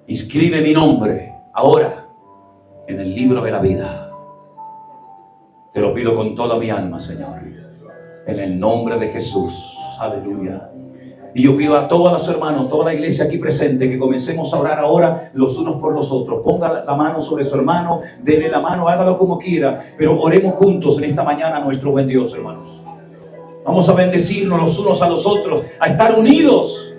Inscribe mi nombre ahora en el libro de la vida. Te lo pido con toda mi alma, Señor, en el nombre de Jesús. Aleluya. Y yo pido a todos los hermanos, toda la iglesia aquí presente, que comencemos a orar ahora los unos por los otros. Ponga la mano sobre su hermano, dele la mano, hágalo como quiera, pero oremos juntos en esta mañana a nuestro buen Dios, hermanos. Vamos a bendecirnos los unos a los otros, a estar unidos,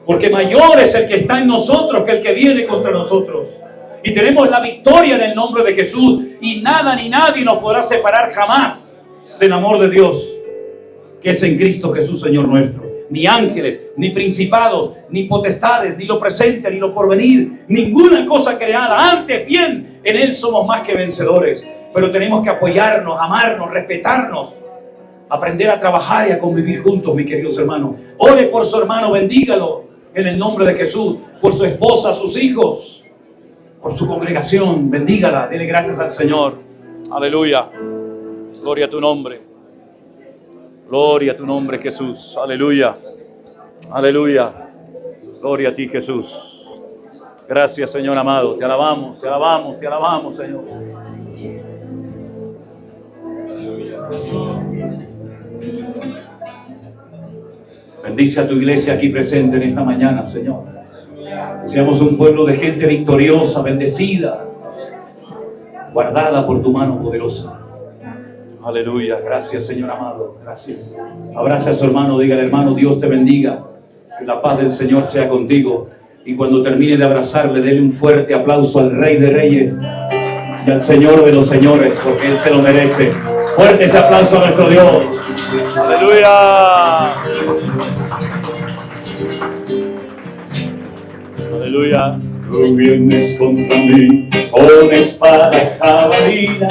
porque mayor es el que está en nosotros que el que viene contra nosotros. Y tenemos la victoria en el nombre de Jesús, y nada ni nadie nos podrá separar jamás del amor de Dios, que es en Cristo Jesús, Señor nuestro. Ni ángeles, ni principados, ni potestades, ni lo presente, ni lo porvenir, ninguna cosa creada. Antes bien, en Él somos más que vencedores. Pero tenemos que apoyarnos, amarnos, respetarnos, aprender a trabajar y a convivir juntos, mis queridos hermanos. Ore por su hermano, bendígalo en el nombre de Jesús, por su esposa, sus hijos, por su congregación, bendígala, dele gracias al Señor. Aleluya. Gloria a tu nombre. Gloria a tu nombre, Jesús. Aleluya. Aleluya. Gloria a ti, Jesús. Gracias, Señor amado. Te alabamos, te alabamos, te alabamos, Señor. Bendice a tu iglesia aquí presente en esta mañana, Señor. Seamos un pueblo de gente victoriosa, bendecida, guardada por tu mano poderosa. Aleluya, gracias, Señor amado, gracias. Abraza a su hermano, dígale: hermano, Dios te bendiga, que la paz del Señor sea contigo. Y cuando termine de abrazarle, dele un fuerte aplauso al Rey de Reyes y al Señor de los Señores, porque Él se lo merece. Fuerte ese aplauso a nuestro Dios. Aleluya. Aleluya. Tú vienes contra mí con espada y jabalina.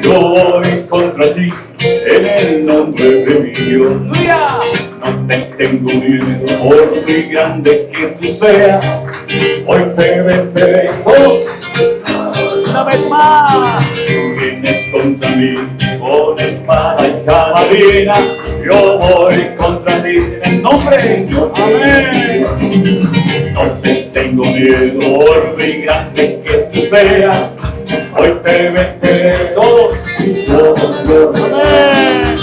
Yo voy contra ti en el nombre de mi Dios. No te tengo miedo, por muy grande que tú seas. Hoy te venceré una vez más. Tú vienes contra mí con espada y jabalina. Yo voy contra ti en el nombre de Dios. Amén. No te tengo miedo, por muy grande que tú seas. Hoy te venceré todos. Amén.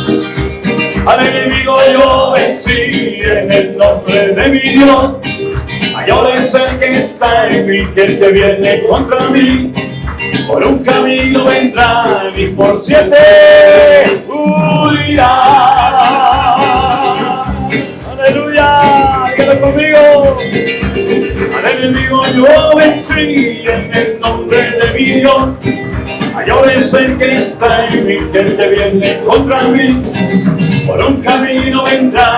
Al enemigo yo vencí en el nombre de mi Dios. Mayor es el que está en mí que el que viene contra mí. Por un camino vendrá y por 7 huirá. Aleluya, quédate conmigo. Al enemigo yo vencí en el nombre de mi Dios. Mayor es el que está en mí que el que viene contra mí. Por un camino vendrá